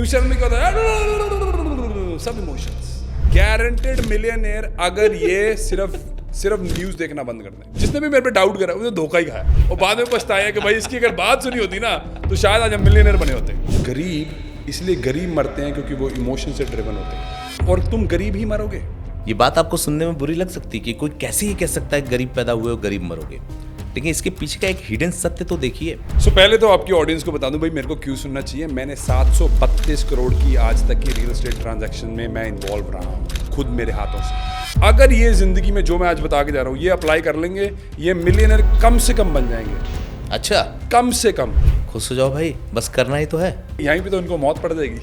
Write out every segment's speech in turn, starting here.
Future में क्या होता है, सब इमोशंस। गारंटेड मिलियनेयर अगर ये सिर्फ न्यूज देखना बंद कर दें। जिसने भी मेरे पे डाउट करा वो धोखा ही खाया और बाद में पछताया कि भाई इसकी अगर बात सुनी होती ना तो शायद आज हम मिलियनेयर बने होते। गरीब इसलिए गरीब मरते हैं क्योंकि वो इमोशन से ड्रिवन होते हैं, और तुम गरीब ही मरोगे। ये बात आपको सुनने में बुरी लग सकती है कि कोई कैसे ही कह सकता है गरीब पैदा हुए और गरीब मरोगे, लेकिन इसके पीछे का एक हिडन सत्य तो देखिए। पहले तो आपकी ऑडियंस को बता दूं भाई मेरे को क्यों सुनना चाहिए। मैंने 732 करोड़ की आज तक की रियल एस्टेट ट्रांजैक्शन में मैं इन्वॉल्व रहा हूं खुद मेरे हाथों से। अगर ये जिंदगी में जो मैं आज बता के जा रहा हूं ये अप्लाई कर लेंगे, ये मिलियनर कम से कम बन जाएंगे। अच्छा, कम से कम। खुश हो जाओ भाई, बस करना ही तो है। यहीं पे तो उनको मौत पड़ जाएगी।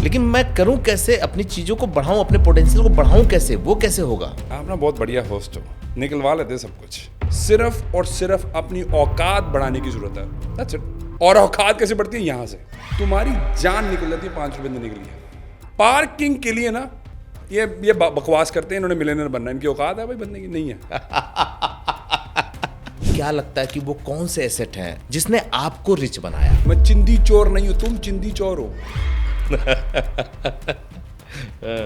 लेकिन मैं करूं कैसे, अपनी चीजों को बढ़ाऊं, अपने पोटेंशियल को बढ़ाऊं कैसे, वो कैसे होगा? आप ना बहुत बढ़िया होस्ट हो, निकलवा लेते सब कुछ। सिर्फ और सिर्फ अपनी औकात बढ़ाने की जरूरत है। That's it। और औकात कैसे बढ़ती है? यहाँ से तुम्हारी जान निकल जाती है 5 रुपए देने के लिए। पार्किंग के लिए ना ये बकवास करते हैं इन्होंने मिलियनर बनना, इनकी औकात है भाई बनने की? नहीं है। क्या लगता है कि वो कौन से एसेट हैं जिसने आपको रिच बनाया? मैं चिंदी चोर नहीं हूं, तुम चिंदी चोर हो।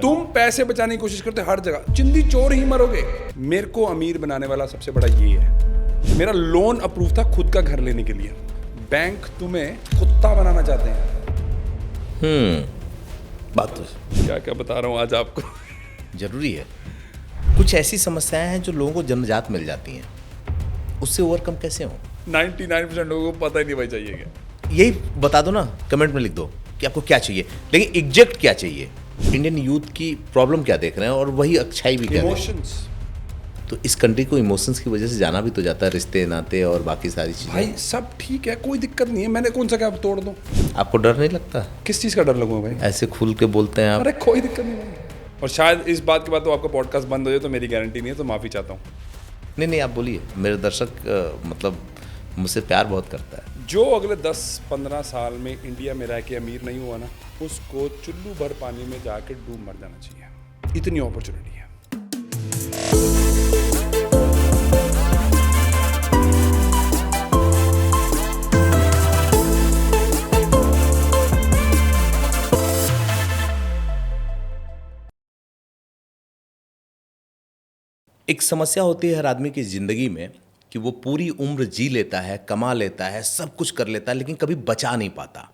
तुम पैसे बचाने की कोशिश करते हर जगह, चिंदी चोर ही मरोगे। मेरे को अमीर बनाने वाला सबसे बड़ा ये है, मेरा लोन अप्रूव था खुद का घर लेने के लिए। बैंक तुम्हें कुत्ता बनाना चाहते हैं। बात तो क्या क्या बता रहा हूँ आज आपको। जरूरी है। कुछ ऐसी समस्याएं हैं जो लोगों को जन्मजात मिल जाती हैं, उससे ओवरकम कैसे हो? 99% लोगों को पता ही नहीं भाई चाहिए क्या। यही बता दो ना, कमेंट में लिख दो कि आपको क्या चाहिए, लेकिन एग्जैक्ट क्या चाहिए। इंडियन यूथ की प्रॉब्लम क्या देख रहे हैं और वही अच्छाई भी क्या इमोशंस। तो इस कंट्री को इमोशंस की वजह से जाना भी तो जाता है, रिश्ते नाते और बाकी सारी चीजें। भाई सब ठीक है, कोई दिक्कत नहीं है, मैंने कौन सा क्या तोड़ दूं? आपको डर नहीं लगता? किस चीज़ का डर लगूंगा भाई? ऐसे खुल के बोलते हैं आप। अरे कोई दिक्कत नहीं भाई। और शायद इस बात के बाद तो आपका पॉडकास्ट बंद हो जाए तो मेरी गारंटी नहीं है, तो माफ़ी चाहता हूँ। नहीं, आप बोलिए। मेरे दर्शक मतलब मुझसे प्यार बहुत करता है। जो अगले 10-15 साल में इंडिया में रह के अमीर नहीं हुआ ना, उसको चुल्लू भर पानी में जाके डूब मर जाना चाहिए। इतनी अपॉर्चुनिटी है। एक समस्या होती है हर आदमी की ज़िंदगी में कि वो पूरी उम्र जी लेता है, कमा लेता है, सब कुछ कर लेता है, लेकिन कभी बचा नहीं पाता।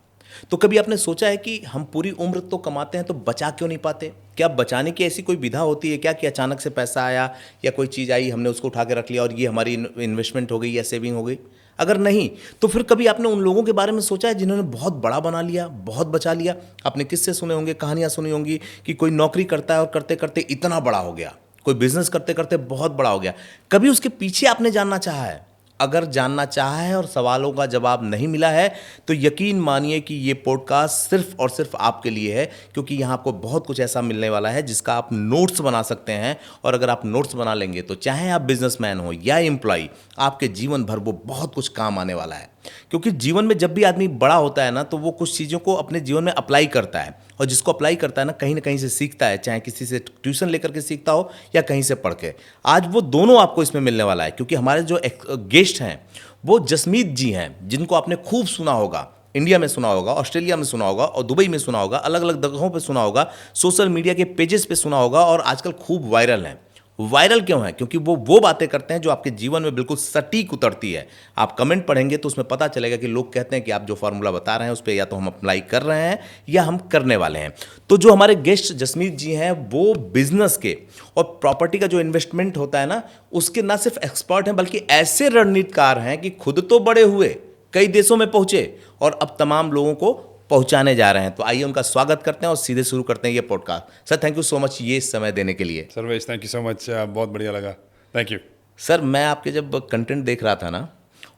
तो कभी आपने सोचा है कि हम पूरी उम्र तो कमाते हैं तो बचा क्यों नहीं पाते? क्या बचाने की ऐसी कोई विधा होती है क्या कि अचानक से पैसा आया या कोई चीज़ आई, हमने उसको उठा के रख लिया और ये हमारी इन्वेस्टमेंट हो गई या सेविंग हो गई? अगर नहीं तो फिर कभी आपने उन लोगों के बारे में सोचा है जिन्होंने बहुत बड़ा बना लिया, बहुत बचा लिया? आपने किस्से सुने होंगे, कहानियाँ सुनी होंगी कि कोई नौकरी करता है और करते करते इतना बड़ा हो गया, कोई बिजनेस करते करते बहुत बड़ा हो गया। कभी उसके पीछे आपने जानना चाहा है? अगर जानना चाहा है और सवालों का जवाब नहीं मिला है तो यकीन मानिए कि ये पॉडकास्ट सिर्फ और सिर्फ आपके लिए है, क्योंकि यहाँ आपको बहुत कुछ ऐसा मिलने वाला है जिसका आप नोट्स बना सकते हैं। और अगर आप नोट्स बना लेंगे तो चाहे आप बिजनेसमैन हो या एम्प्लॉय, आपके जीवन भर वो बहुत कुछ काम आने वाला है। क्योंकि जीवन में जब भी आदमी बड़ा होता है ना तो वो कुछ चीज़ों को अपने जीवन में अप्लाई करता है, और जिसको अप्लाई करता है ना कहीं से सीखता है, चाहे किसी से ट्यूशन लेकर के सीखता हो या कहीं से पढ़ के। आज वो दोनों आपको इसमें मिलने वाला है, क्योंकि हमारे जो गेस्ट हैं वो जसमीत जी हैं, जिनको आपने खूब सुना होगा। इंडिया में सुना होगा, ऑस्ट्रेलिया में सुना होगा और दुबई में सुना होगा, अलग अलग जगहों पे सुना होगा, सोशल मीडिया के पेजेस पे सुना होगा, और आजकल खूब वायरल हैं। वायरल क्यों है? क्योंकि वो बातें करते हैं जो आपके जीवन में बिल्कुल सटीक उतरती है। आप कमेंट पढ़ेंगे तो उसमें पता चलेगा कि लोग कहते हैं कि आप जो फार्मूला बता रहे हैं उस पर या तो हम अप्लाई कर रहे हैं या हम करने वाले हैं। तो जो हमारे गेस्ट जसमीत जी हैं वो बिजनेस के और प्रॉपर्टी का जो इन्वेस्टमेंट होता है ना, उसके ना सिर्फ एक्सपर्ट हैं बल्कि ऐसे रणनीतिकार हैं कि खुद तो बड़े हुए, कई देशों में पहुंचे और अब तमाम लोगों को पहुंचाने जा रहे हैं। तो आइए उनका स्वागत करते हैं और सीधे शुरू करते हैं ये podcast. Sir thank you so much ये समय देने के लिए। Sarvesh thank you so much, बहुत बढ़िया लगा, थैंक यू। सर मैं आपके जब कंटेंट देख रहा था ना,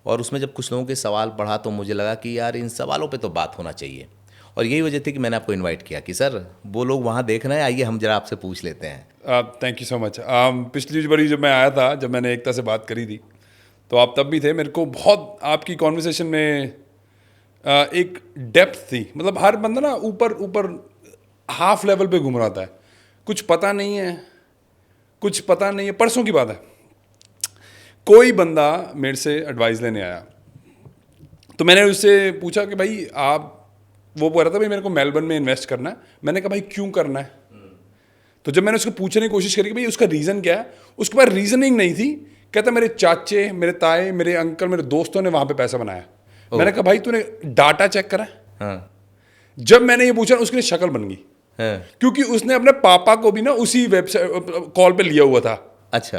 और उसमें जब कुछ लोगों के सवाल पढ़ा तो मुझे लगा कि यार इन सवालों पे तो बात होना चाहिए, और यही वजह थी कि मैंने आपको इनवाइट किया कि सर वो लोग वहाँ देख रहे हैं, आइए हम जरा आपसे पूछ लेते हैं। Thank you so much. पिछली बारी जब मैं आया था, जब मैंने एकता से बात करी थी, तो आप तब भी थे। मेरे को बहुत आपकी कॉन्वर्सेशन में एक डेप्थ थी। मतलब हर बंदा ना ऊपर हाफ लेवल पे घूम रहा था, कुछ पता नहीं है। परसों की बात है, कोई बंदा मेरे से एडवाइस लेने आया, तो मैंने उससे पूछा कि भाई आप वो बोल रहा था भाई मेरे को मेलबर्न में इन्वेस्ट करना है। मैंने कहा भाई क्यों करना है? तो जब मैंने उसको पूछने की कोशिश करी कि भाई उसका रीज़न क्या है, उसके पास रीजनिंग नहीं थी। कहता मेरे चाचे, मेरे ताए, मेरे अंकल, मेरे दोस्तों ने वहाँ पे पैसा बनाया। मैंने कहा भाई तूने डाटा चेक करा? हाँ। जब मैंने ये पूछा उसकी शक्ल बन गई, क्योंकि उसने अपने पापा को भी ना उसी वेबसाइट कॉल पे लिया हुआ था। अच्छा।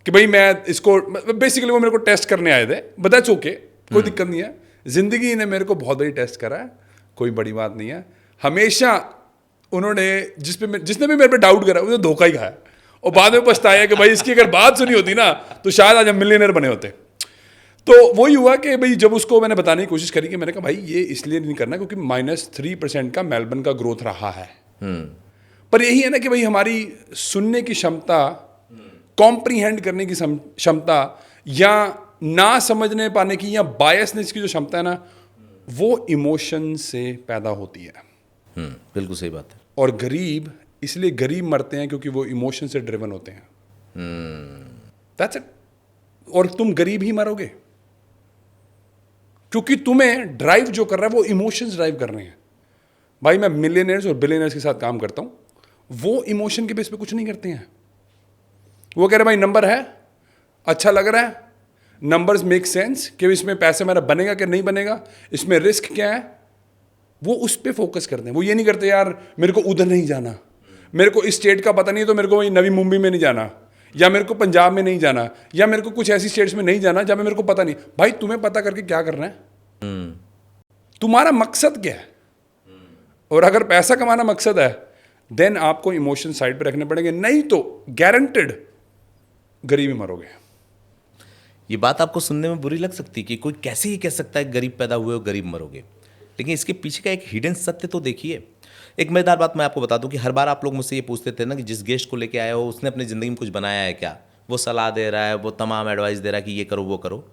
कि भाई मैं इसको, बेसिकली वो मेरे को टेस्ट करने आए थे। बता चुके, कोई दिक्कत नहीं है। जिंदगी ने मेरे को बहुत बड़ी टेस्ट करा है, कोई बड़ी बात नहीं है। हमेशा उन्होंने जिसने भी मेरे पे डाउट करा उसने धोखा ही खाया, और बाद में पछताया कि भाई इसकी अगर बात सुनी होती ना तो शायद आज हम मिलियनर बने होते। तो वही हुआ कि भाई जब उसको मैंने बताने की कोशिश करी कि मैंने कहा भाई ये इसलिए नहीं करना क्योंकि -3% का मेलबर्न का ग्रोथ रहा है। पर यही है ना कि भाई हमारी सुनने की क्षमता, कॉम्प्रीहेंड करने की क्षमता, या ना समझने पाने की या बायसनेस की जो क्षमता है ना, वो इमोशन से पैदा होती है। बिल्कुल सही बात है। और गरीब इसलिए गरीब मरते हैं क्योंकि वो इमोशन से ड्रिवन होते हैं। That's it. और तुम गरीब ही मरोगे क्योंकि तुम्हें ड्राइव जो कर रहा है वो इमोशंस ड्राइव कर रहे हैं। भाई मैं मिलियनर्स और बिलियनर्स के साथ काम करता हूं, वो इमोशन के बेस पे कुछ नहीं करते हैं। वो कह रहे भाई नंबर है, अच्छा लग रहा है, नंबर्स मेक सेंस कि इसमें पैसे मेरा बनेगा कि नहीं बनेगा, इसमें रिस्क क्या है, वो उस पर फोकस करते हैं। वो ये नहीं करते यार मेरे को उधर नहीं जाना, मेरे को इस स्टेट का पता नहीं है तो मेरे को नवी मुंबई में नहीं जाना, या मेरे को पंजाब में नहीं जाना, या मेरे को कुछ ऐसी स्टेट्स में नहीं जाना जहाँ मेरे को पता नहीं। भाई तुम्हें पता करके क्या करना है? तुम्हारा मकसद क्या है? और अगर पैसा कमाना मकसद है देन आपको इमोशन साइड पे रखने पड़ेंगे, नहीं तो गारंटेड गरीबी मरोगे। ये बात आपको सुनने में बुरी लग सकती है कि कोई कैसे ही कह सकता है गरीब पैदा हुए और गरीब मरोगे, लेकिन इसके पीछे का एक हिडन सत्य तो देखिए। एक मजेदार बात मैं आपको बता दूं कि हर बार आप लोग मुझसे ये पूछते थे ना कि जिस गेस्ट को लेके आए हो उसने अपनी ज़िंदगी में कुछ बनाया है क्या, वो सलाह दे रहा है, वो तमाम एडवाइस दे रहा है कि ये करो वो करो।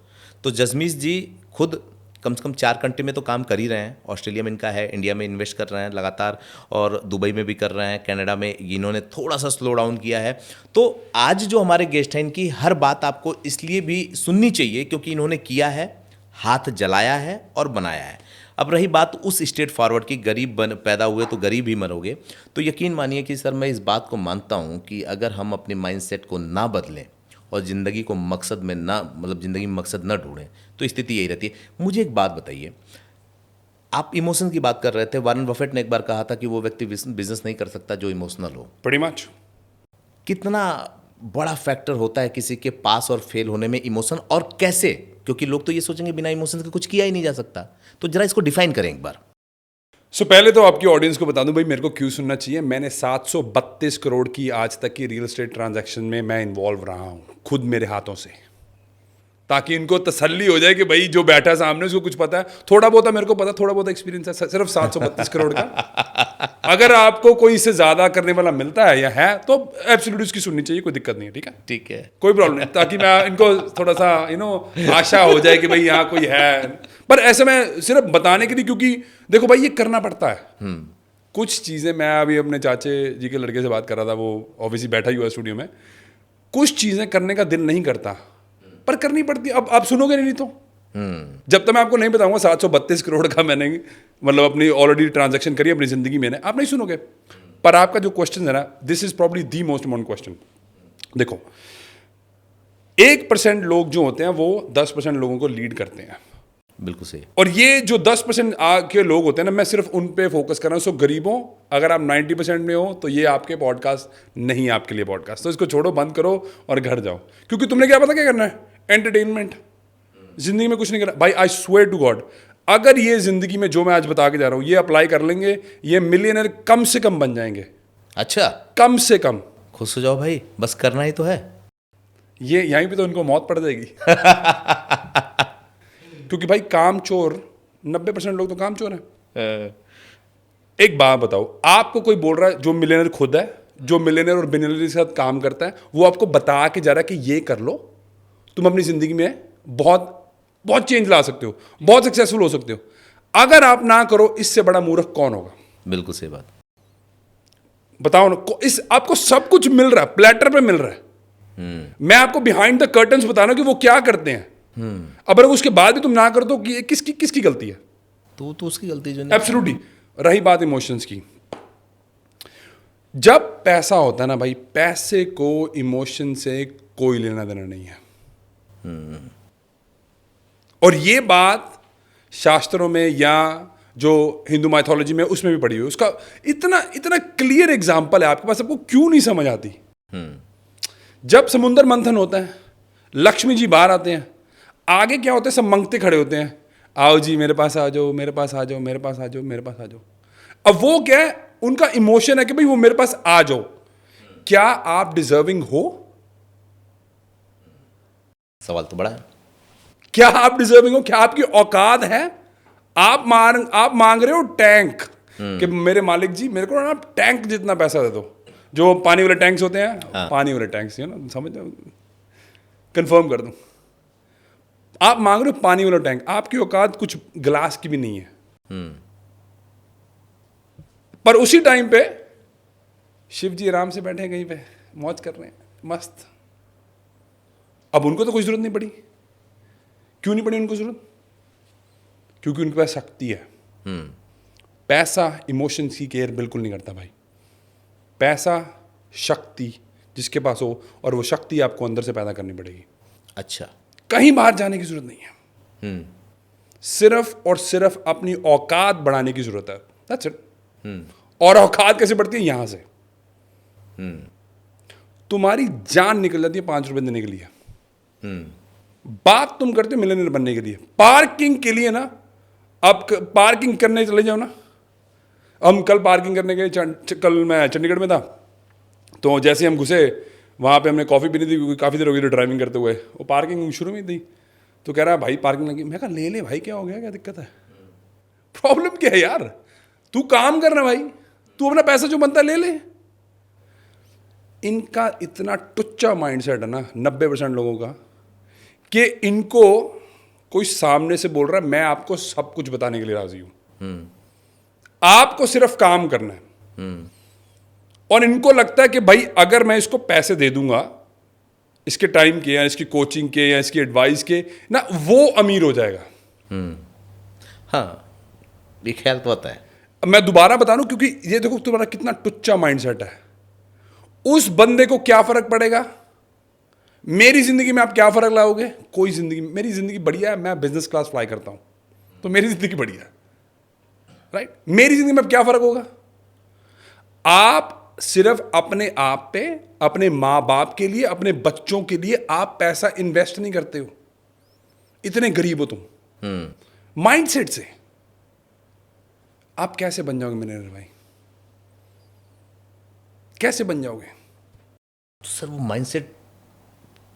तो जसमीत जी खुद कम से कम 4 कंट्री में तो काम कर ही रहे हैं। ऑस्ट्रेलिया में इनका है, इंडिया में इन्वेस्ट कर रहे हैं लगातार, और दुबई में भी कर रहे हैं, कनाडा में इन्होंने थोड़ा सा स्लो डाउन किया है। तो आज जो हमारे गेस्ट हैं इनकी हर बात आपको इसलिए भी सुननी चाहिए क्योंकि इन्होंने किया है, हाथ जलाया है और बनाया है। अब रही बात उस स्ट्रेट फॉरवर्ड की, गरीब पैदा हुए तो गरीब ही मरोगे, तो यकीन मानिए कि सर मैं इस बात को मानता हूँ कि अगर हम अपने माइंडसेट को ना बदलें और ज़िंदगी को मकसद में ना, मतलब ज़िंदगी में मकसद ना ढूंढें तो स्थिति यही रहती है। मुझे एक बात बताइए, आप इमोशन की बात कर रहे थे, वॉरेन बफेट ने एक बार कहा था कि वो व्यक्ति बिजनेस नहीं कर सकता जो इमोशनल हो। Pretty much. कितना बड़ा फैक्टर होता है किसी के पास और फेल होने में इमोशन, और कैसे? क्योंकि लोग तो ये सोचेंगे बिना इमोशन के कुछ किया ही नहीं जा सकता। तो जरा इसको डिफाइन करें एक बार। पहले तो आपकी ऑडियंस को बता दूं भाई मेरे को क्यों सुनना चाहिए। मैंने 732 करोड़ की आज तक की रियल एस्टेट ट्रांजैक्शन में मैं इन्वॉल्व रहा हूं खुद मेरे हाथों से, ताकि इनको तसल्ली हो जाए कि भाई जो बैठा सामने उसको कुछ पता है। थोड़ा बहुत मेरे को पता, थोड़ा बहुत एक्सपीरियंस है, सिर्फ 732 करोड़ का। अगर आपको कोई इससे ज्यादा करने वाला मिलता है या है तो एब्सोल्यूटली उसकी सुननी चाहिए, कोई दिक्कत नहीं है। ठीक है, ठीक है, कोई प्रॉब्लम नहीं, ताकि मैं इनको थोड़ा सा आशा हो जाए कि भाई यहाँ कोई है। पर ऐसे में सिर्फ बताने के लिए, क्योंकि देखो भाई ये करना पड़ता है। कुछ चीज़ें, मैं अभी अपने चाचे जी के लड़के से बात कर रहा था, वो ऑब्वियसली बैठा ही हुआ स्टूडियो में। कुछ चीज़ें करने का दिल नहीं करता पर करनी पड़ती। अब आप सुनोगे नहीं तो जब तक मैं आपको नहीं बताऊंगा 732 करोड़ का मैंने मतलब अपनी ऑलरेडी ट्रांजैक्शन करी अपनी जिंदगी में, आप नहीं सुनोगे। पर आपका जो क्वेश्चन है ना, this is probably the most important question. देखो 1% लोग जो होते हैं वो 10% लोगों को लीड करते हैं। बिल्कुल सही। और ये जो 10% के लोग होते हैं ना, मैं सिर्फ उन पे फोकस कर रहा हूँ। सो गरीबों, अगर आप 90% में हो तो ये आपके पॉडकास्ट नहीं, आपके लिए पॉडकास्ट। तो इसको छोड़ो, बंद करो और घर जाओ, क्योंकि तुमने क्या पता क्या करना है, एंटरटेनमेंट। जिंदगी में कुछ नहीं करना भाई। आई स्वेयर टू गॉड, अगर ये जिंदगी में जो मैं आज बता के जा रहा हूँ ये अप्लाई कर लेंगे, ये मिलियनर कम से कम बन जाएंगे। अच्छा, कम से कम। खुश हो जाओ भाई, बस करना ही तो है। ये यहीं पे तो उनको मौत पड़ जाएगी। क्योंकि भाई काम चोर, 90% लोग तो काम चोर हैं। एक बात बताओ, आपको कोई बोल रहा है जो मिलियनर खुद है, जो मिलियनर और बिलियनर के साथ काम करता है, वो आपको बता के जा रहा है कि ये कर लो, तुम अपनी जिंदगी में बहुत बहुत चेंज ला सकते हो, बहुत सक्सेसफुल हो सकते हो। अगर आप ना करो, इससे बड़ा मूर्ख कौन होगा? बिल्कुल सही बात। बताओ ना, इस आपको सब कुछ मिल रहा है, प्लेटर पे मिल रहा है। मैं आपको बिहाइंड द कर्टन्स बता रहा हूं कि वो क्या करते हैं। अब अगर उसके बाद भी तुम ना कर दो, कि किसकी गलती है? तो उसकी गलती जो नहीं। एब्सोल्युटली। रही बात इमोशंस की, जब पैसा होता है ना भाई, पैसे को इमोशन से कोई लेना देना नहीं है। और ये बात शास्त्रों में या जो हिंदू माइथोलॉजी में उसमें भी पढ़ी हुई है। उसका इतना इतना क्लियर एग्जाम्पल है आपके पास, आपको क्यों नहीं समझ आती? जब समुद्र मंथन होता है, लक्ष्मी जी बाहर आते हैं, आगे क्या होता है, सब मंगते खड़े होते हैं, आओ जी मेरे पास आ जाओ, मेरे पास आ जाओ, मेरे पास आ जाओ, मेरे पास आ जाओ। अब वो क्या है, उनका इमोशन है कि भाई वो मेरे पास आ जाओ। क्या आप डिजर्विंग हो? सवाल तो बड़ा है। क्या आप डिजर्विंग हो? क्या आपकी औकात है? आप मांग रहे हो टैंक कि मेरे मालिक जी मेरे को ना टैंक जितना पैसा दे दो, जो पानी वाले टैंक्स होते हैं। हाँ। पानी वाले टैंक्स, ना समझ, कंफर्म कर दूं, आप मांग रहे हो पानी वाला टैंक, आपकी औकात कुछ गिलास की भी नहीं है। पर उसी टाइम पे शिव जी आराम से बैठे हैं कहीं पे, मौज कर रहे हैं, मस्त। अब उनको तो कोई जरूरत नहीं पड़ी। क्यों नहीं पड़ी उनको जरूरत? क्योंकि उनके पास शक्ति है। पैसा इमोशंस की केयर बिल्कुल नहीं करता भाई। पैसा शक्ति जिसके पास हो, और वो शक्ति आपको अंदर से पैदा करनी पड़ेगी। अच्छा। कहीं बाहर जाने की जरूरत नहीं है। सिर्फ और सिर्फ अपनी औकात बढ़ाने की जरूरत है। That's it. और औकात कैसे बढ़ती है? यहां से तुम्हारी जान निकल जाती है 5 रुपए देने के लिए। बात तुम करते हो मिलियनेयर बनने के लिए। पार्किंग के लिए ना, अब पार्किंग करने चले जाओ ना। हम कल पार्किंग करने गए, कल मैं चंडीगढ़ में था, तो जैसे हम घुसे वहाँ पे हमने कॉफ़ी पीनी थी, क्योंकि काफ़ी देर हो गई ड्राइविंग करते हुए। वो पार्किंग शुरू में थी, तो कह रहा है भाई पार्किंग लगी। मैं कहा ले ले भाई, क्या हो गया, क्या दिक्कत है? प्रॉब्लम क्या है यार? तू काम करना भाई, तू अपना पैसा जो बनता है ले ले। इनका इतना टुच्चा माइंडसेट है ना 90% लोगों का, कि इनको कोई सामने से बोल रहा है मैं आपको सब कुछ बताने के लिए राजी हूं, आपको सिर्फ काम करना है। और इनको लगता है कि भाई अगर मैं इसको पैसे दे दूंगा, इसके टाइम के या इसकी कोचिंग के या इसकी एडवाइस के ना, वो अमीर हो जाएगा। हाँ, ये ख्याल तो आता है। अब मैं दोबारा बता दूं, क्योंकि ये देखो तुम्हारा कितना टुच्चा माइंडसेट है। उस बंदे को क्या फर्क पड़ेगा? मेरी जिंदगी में आप क्या फर्क लाओगे? कोई जिंदगी, मेरी जिंदगी बढ़िया है, मैं बिजनेस क्लास फ्लाई करता हूं, तो मेरी जिंदगी बढ़िया है, राइट? मेरी जिंदगी में अब क्या फर्क होगा? आप सिर्फ अपने आप पे, अपने माँ बाप के लिए, अपने बच्चों के लिए आप पैसा इन्वेस्ट नहीं करते हो। इतने गरीब हो तुम माइंडसेट से। आप कैसे बन जाओगे मिलियनेयर भाई? कैसे बन जाओगे? तो सर वो माइंडसेट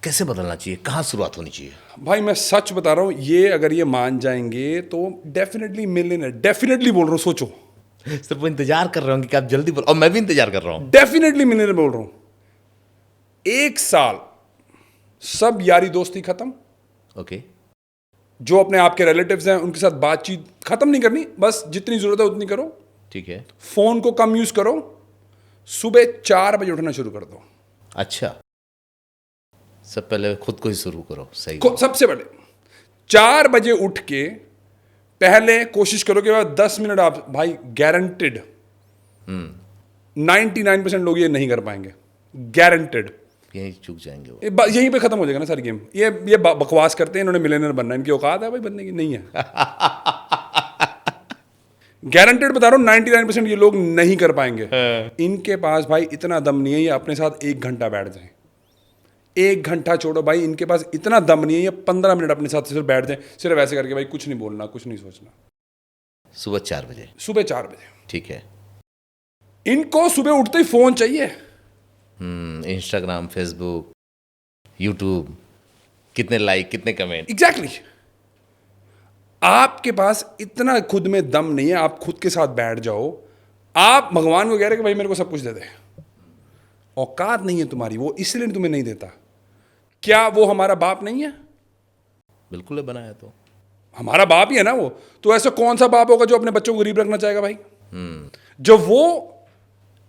कैसे बदलना चाहिए, कहाँ शुरुआत होनी चाहिए? भाई मैं सच बता रहा हूं, ये अगर ये मान जाएंगे तो डेफिनेटली मिलियनेयर, डेफिनेटली बोल रहा हूं, सोचो। सर वो इंतजार कर रहे होंगे कि आप जल्दी बोलो, और मैं भी इंतजार कर रहा हूँ। डेफिनेटली मिलियनेयर बोल रहा हूं। 1 साल सब यारी दोस्ती खत्म। ओके। जो अपने आपके रिलेटिव्स हैं उनके साथ बातचीत खत्म नहीं करनी, बस जितनी जरूरत है उतनी करो। ठीक है। फोन को कम यूज करो। सुबह 4 बजे उठना शुरू कर दो। अच्छा, सब पहले खुद को ही शुरू करो। सही। सबसे पहले 4 बजे उठ के पहले कोशिश करो कि 10 मिनट आप, भाई गारंटेड 99% लोग ये नहीं कर पाएंगे, गारंटेड। यहीं चूक जाएंगे वो। यहीं पे खत्म हो जाएगा ना सारी गेम। ये बकवास करते हैं, इन्होंने मिलियनेयर बनना है, इनकी औकात है भाई बनने की? नहीं है। गारंटेड बता रहा हूं, 99% ये लोग नहीं कर पाएंगे। इनके पास भाई इतना दम नहीं है ये अपने साथ 1 घंटा बैठ जाए। 1 घंटा छोड़ो भाई, इनके पास इतना दम नहीं है ये 15 मिनट अपने साथ सिर्फ बैठ जाए, सिर्फ ऐसे करके भाई कुछ नहीं बोलना, कुछ नहीं सोचना। सुबह 4 बजे। सुबह 4 बजे। ठीक है। इनको सुबह उठते ही फोन चाहिए। इंस्टाग्राम, फेसबुक, यूट्यूब, कितने लाइक, कितने कमेंट। एग्जैक्टली। आपके पास इतना खुद में दम नहीं है, आप खुद के साथ बैठ जाओ। आप भगवान को कह रहे कि भाई मेरे को सब कुछ दे दे। औकात नहीं है तुम्हारी, वो इसलिए तुम्हें नहीं देता। क्या वो हमारा बाप नहीं है? बिल्कुल है, बनाया तो हमारा बाप ही है ना वो। तो ऐसा कौन सा बाप होगा जो अपने बच्चों को गरीब रखना चाहेगा भाई? जब वो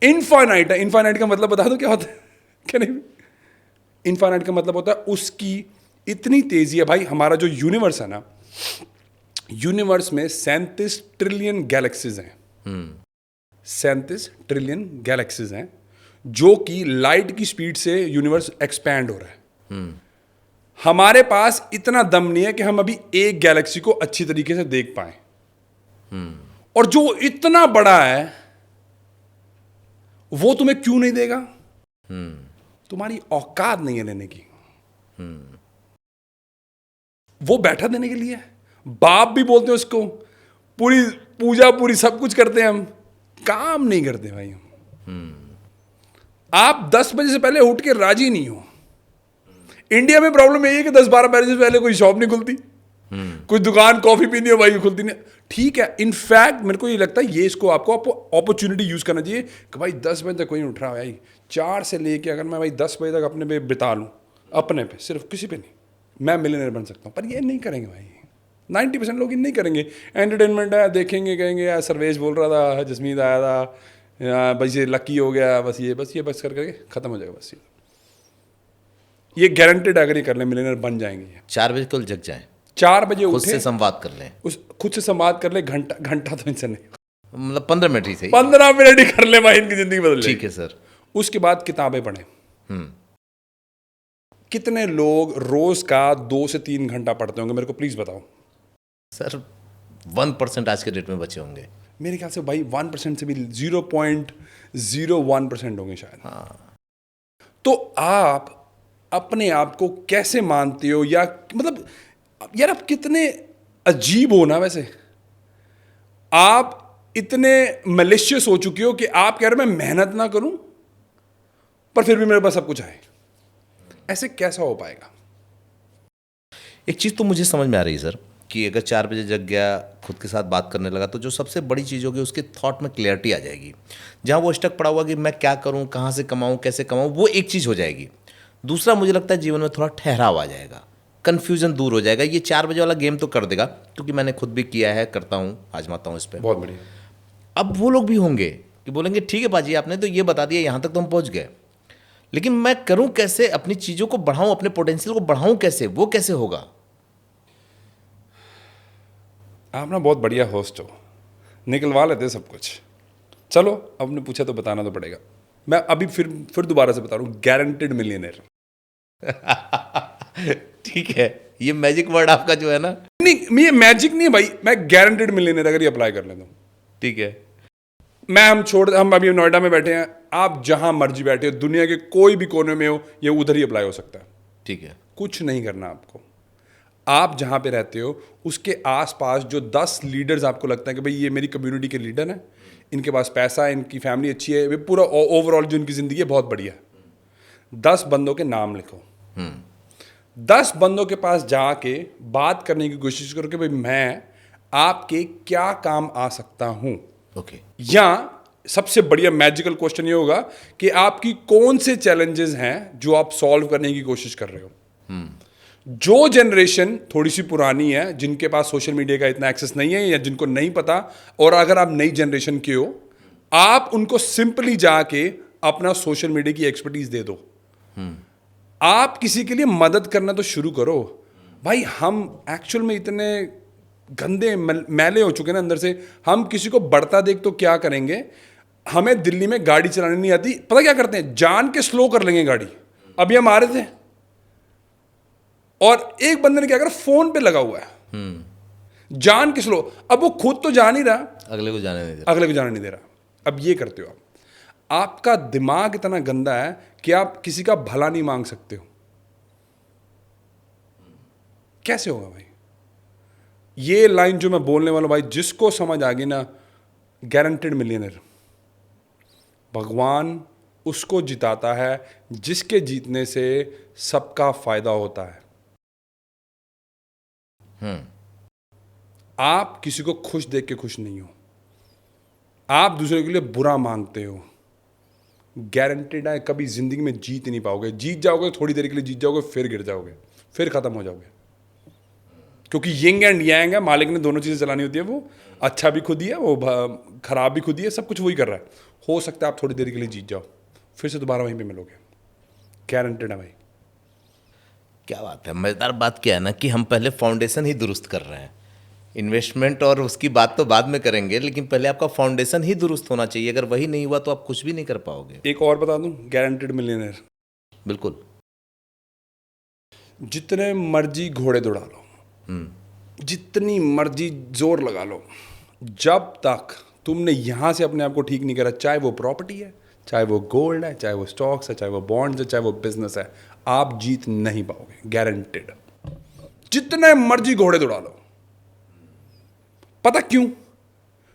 इनफाइनाइट है। इनफाइनाइट का मतलब बता दो क्या होता है? क्या नहीं, इनफाइनाइट का मतलब होता है उसकी इतनी तेजी है भाई। हमारा जो यूनिवर्स है ना, यूनिवर्स में 37 ट्रिलियन गैलेक्सीज हैं। 37 ट्रिलियन गैलेक्सीज हैं, जो कि लाइट की स्पीड से यूनिवर्स एक्सपैंड हो रहा है। हमारे पास इतना दम नहीं है कि हम अभी एक गैलेक्सी को अच्छी तरीके से देख पाए। और जो इतना बड़ा है वो तुम्हें क्यों नहीं देगा? तुम्हारी औकात नहीं है लेने की। वो बैठा देने के लिए है। बाप भी बोलते हैं उसको, पूरी पूजा पूरी सब कुछ करते हैं, हम काम नहीं करते भाई हम। आप 10 बजे से पहले उठ के राजी नहीं हो। इंडिया में प्रॉब्लम यही है कि 10-12 बजे से पहले कोई शॉप नहीं खुलती, कोई दुकान कॉफी पीनी हो भाई खुलती नहीं। ठीक है, इनफैक्ट मेरे को ये लगता है ये इसको आपको अपॉर्चुनिटी यूज करना चाहिए कि भाई 10 बजे तक कोई नहीं उठ रहा है भाई, 4 से लेके अगर मैं भाई 10 बजे तक अपने पे बिता लूँ, अपने पे, सिर्फ किसी पे नहीं, मैं मिलियनेयर बन सकता हूँ। पर ये नहीं करेंगे भाई, 90% लोग ये नहीं करेंगे। एंटरटेनमेंट है, देखेंगे, कहेंगे यार सर्वेश बोल रहा था, जसमीत आया था, बस ये लकी हो गया, बस ये करके खत्म हो जाएगा। बस ये गारंटेड, अगर ये कर ले मिलियनेयर बन जाएंगे। 4 बजे कल जग जाएं, 4 बजे खुद उठे, से संवाद कर लें, खुद से संवाद कर ले। घंटा तो इनसे नहीं, मतलब 15 मिनट ही सही। 15 मिनट ही कर ले भाई, इनकी जिंदगी बदल जाएगी। ठीक है सर। उसके बाद किताबें पढ़ें। कितने लोग रोज का 2 से 3 घंटा पढ़ते होंगे, मेरे को प्लीज बताओ। सर 1% आज के डेट में बचे होंगे मेरे ख्याल से भाई 1% से भी 0.01% होंगे शायद। तो आप अपने आप को कैसे मानते हो, या मतलब यार आप कितने अजीब हो ना। वैसे आप इतने मलिशियस हो चुके हो कि आप कह रहे हो मैं मेहनत ना करूं पर फिर भी मेरे पास सब कुछ आए। ऐसे कैसा हो पाएगा? एक चीज़ तो मुझे समझ में आ रही है सर, कि अगर 4 बजे जग गया, खुद के साथ बात करने लगा, तो जो सबसे बड़ी चीज़ होगी उसके थॉट में क्लैरिटी आ जाएगी। जहाँ वो स्टक पड़ा हुआ कि मैं क्या करूँ, कहाँ से कमाऊँ, कैसे कमाऊँ, वो एक चीज़ हो जाएगी। दूसरा, मुझे लगता है जीवन में थोड़ा ठहराव आ जाएगा, कन्फ्यूजन दूर हो जाएगा। ये 4 बजे वाला गेम तो कर देगा, क्योंकि मैंने खुद भी किया है, करता हूँ, आजमाता हूँ इस पर। बहुत बढ़िया। अब वो लोग भी होंगे कि बोलेंगे ठीक है बाजी, आपने तो ये बता दिया, यहाँ तक तो हम पहुँच गए, लेकिन मैं करूँ कैसे, अपनी चीज़ों को बढ़ाऊँ, अपने पोटेंशियल को बढ़ाऊँ कैसे, वो कैसे होगा? आप ना बहुत बढ़िया होस्ट हो, निकलवा लेते सब कुछ। चलो, अब ने पूछा तो बताना तो पड़ेगा। मैं अभी फिर दोबारा से बता रहा हूँ, गारंटेड मिलियनेयर। ठीक है, ये मैजिक वर्ड आपका जो है ना। नहीं, ये मैजिक नहीं है भाई, मैं गारंटेड मिलियनेयर अगर ये अप्लाई कर लेता हूँ। ठीक है, हम अभी नोएडा में बैठे हैं, आप जहां मर्जी बैठे हो, दुनिया के कोई भी कोने में हो, ये उधर ही अप्लाई हो सकता है। ठीक है, कुछ नहीं करना आपको। आप जहां पे रहते हो उसके आसपास जो 10 लीडर्स आपको लगता है कि भाई ये मेरी कम्युनिटी के लीडर हैं, इनके पास पैसा है, इनकी फैमिली अच्छी है, वे पूरा ओवरऑल जो इनकी ज़िंदगी है बहुत बढ़िया है, 10 बंदों के नाम लिखो। 10 बंदों के पास जाके बात करने की कोशिश करो कि भाई मैं आपके क्या काम आ सकता हूं। ओके। या सबसे बढ़िया मैजिकल क्वेश्चन ये होगा कि आपकी कौन से चैलेंजेस हैं जो आप सॉल्व करने की कोशिश कर रहे हो। जो जनरेशन थोड़ी सी पुरानी है, जिनके पास सोशल मीडिया का इतना एक्सेस नहीं है, या जिनको नहीं पता, और अगर आप नई जनरेशन के हो, आप उनको सिंपली जाके अपना सोशल मीडिया की एक्सपर्टीज दे दो। आप किसी के लिए मदद करना तो शुरू करो भाई। हम एक्चुअल में इतने गंदे मैले हो चुके हैं ना अंदर से, हम किसी को बढ़ता देख तो क्या करेंगे। हमें दिल्ली में गाड़ी चलानी नहीं आती, पता क्या करते हैं, जान के स्लो कर लेंगे गाड़ी। अभी हम आ रहे थे और एक बंदे ने क्या करा, फोन पे लगा हुआ है, जान के स्लो। अब वो खुद तो जा नहीं रहा, अगले को जाने नहीं दे रहा। अगले को जाने नहीं दे रहा। अब ये करते हो आप, आपका दिमाग इतना गंदा है कि आप किसी का भला नहीं मांग सकते हो। कैसे होगा भाई? ये लाइन जो मैं बोलने वाला हूं भाई, जिसको समझ आ गई ना, गारंटेड मिलियनर। भगवान उसको जिताता है जिसके जीतने से सबका फायदा होता है। आप किसी को खुश देख के खुश नहीं हो, आप दूसरे के लिए बुरा मांगते हो। गारंटेड है कभी जिंदगी में जीत नहीं पाओगे। जीत जाओगे थोड़ी देर के लिए, जीत जाओगे फिर गिर जाओगे, फिर खत्म हो जाओगे। क्योंकि यिंग एंड यांग है, मालिक ने दोनों चीजें चलानी होती है। वो अच्छा भी खुद ही है, वो खराब भी खुद ही है, सब कुछ वही कर रहा है। हो सकता है आप थोड़ी देर के लिए जीत जाओ, फिर से दोबारा वहीं पे मिलोगे। गारंटेड है भाई। क्या बात है, मज़ेदार बात क्या है ना, कि हम पहले फाउंडेशन ही दुरुस्त कर रहे हैं इन्वेस्टमेंट और उसकी बात तो बाद में करेंगे, लेकिन पहले आपका फाउंडेशन ही दुरुस्त होना चाहिए। अगर वही नहीं हुआ तो आप कुछ भी नहीं कर पाओगे। एक और बता दूं, गारंटेड मिलियनेयर। बिल्कुल। जितने मर्जी घोड़े दौड़ा लो, जितनी मर्जी जोर लगा लो, जब तक तुमने यहां से अपने आप को ठीक नहीं करा, चाहे वो प्रॉपर्टी है, चाहे वो गोल्ड है, चाहे वो स्टॉक्स है, चाहे वो बॉन्ड्स है, चाहे वो बिजनेस है, आप जीत नहीं पाओगे, गारंटेड। जितने मर्जी घोड़े दौड़ा लो। पता क्यों?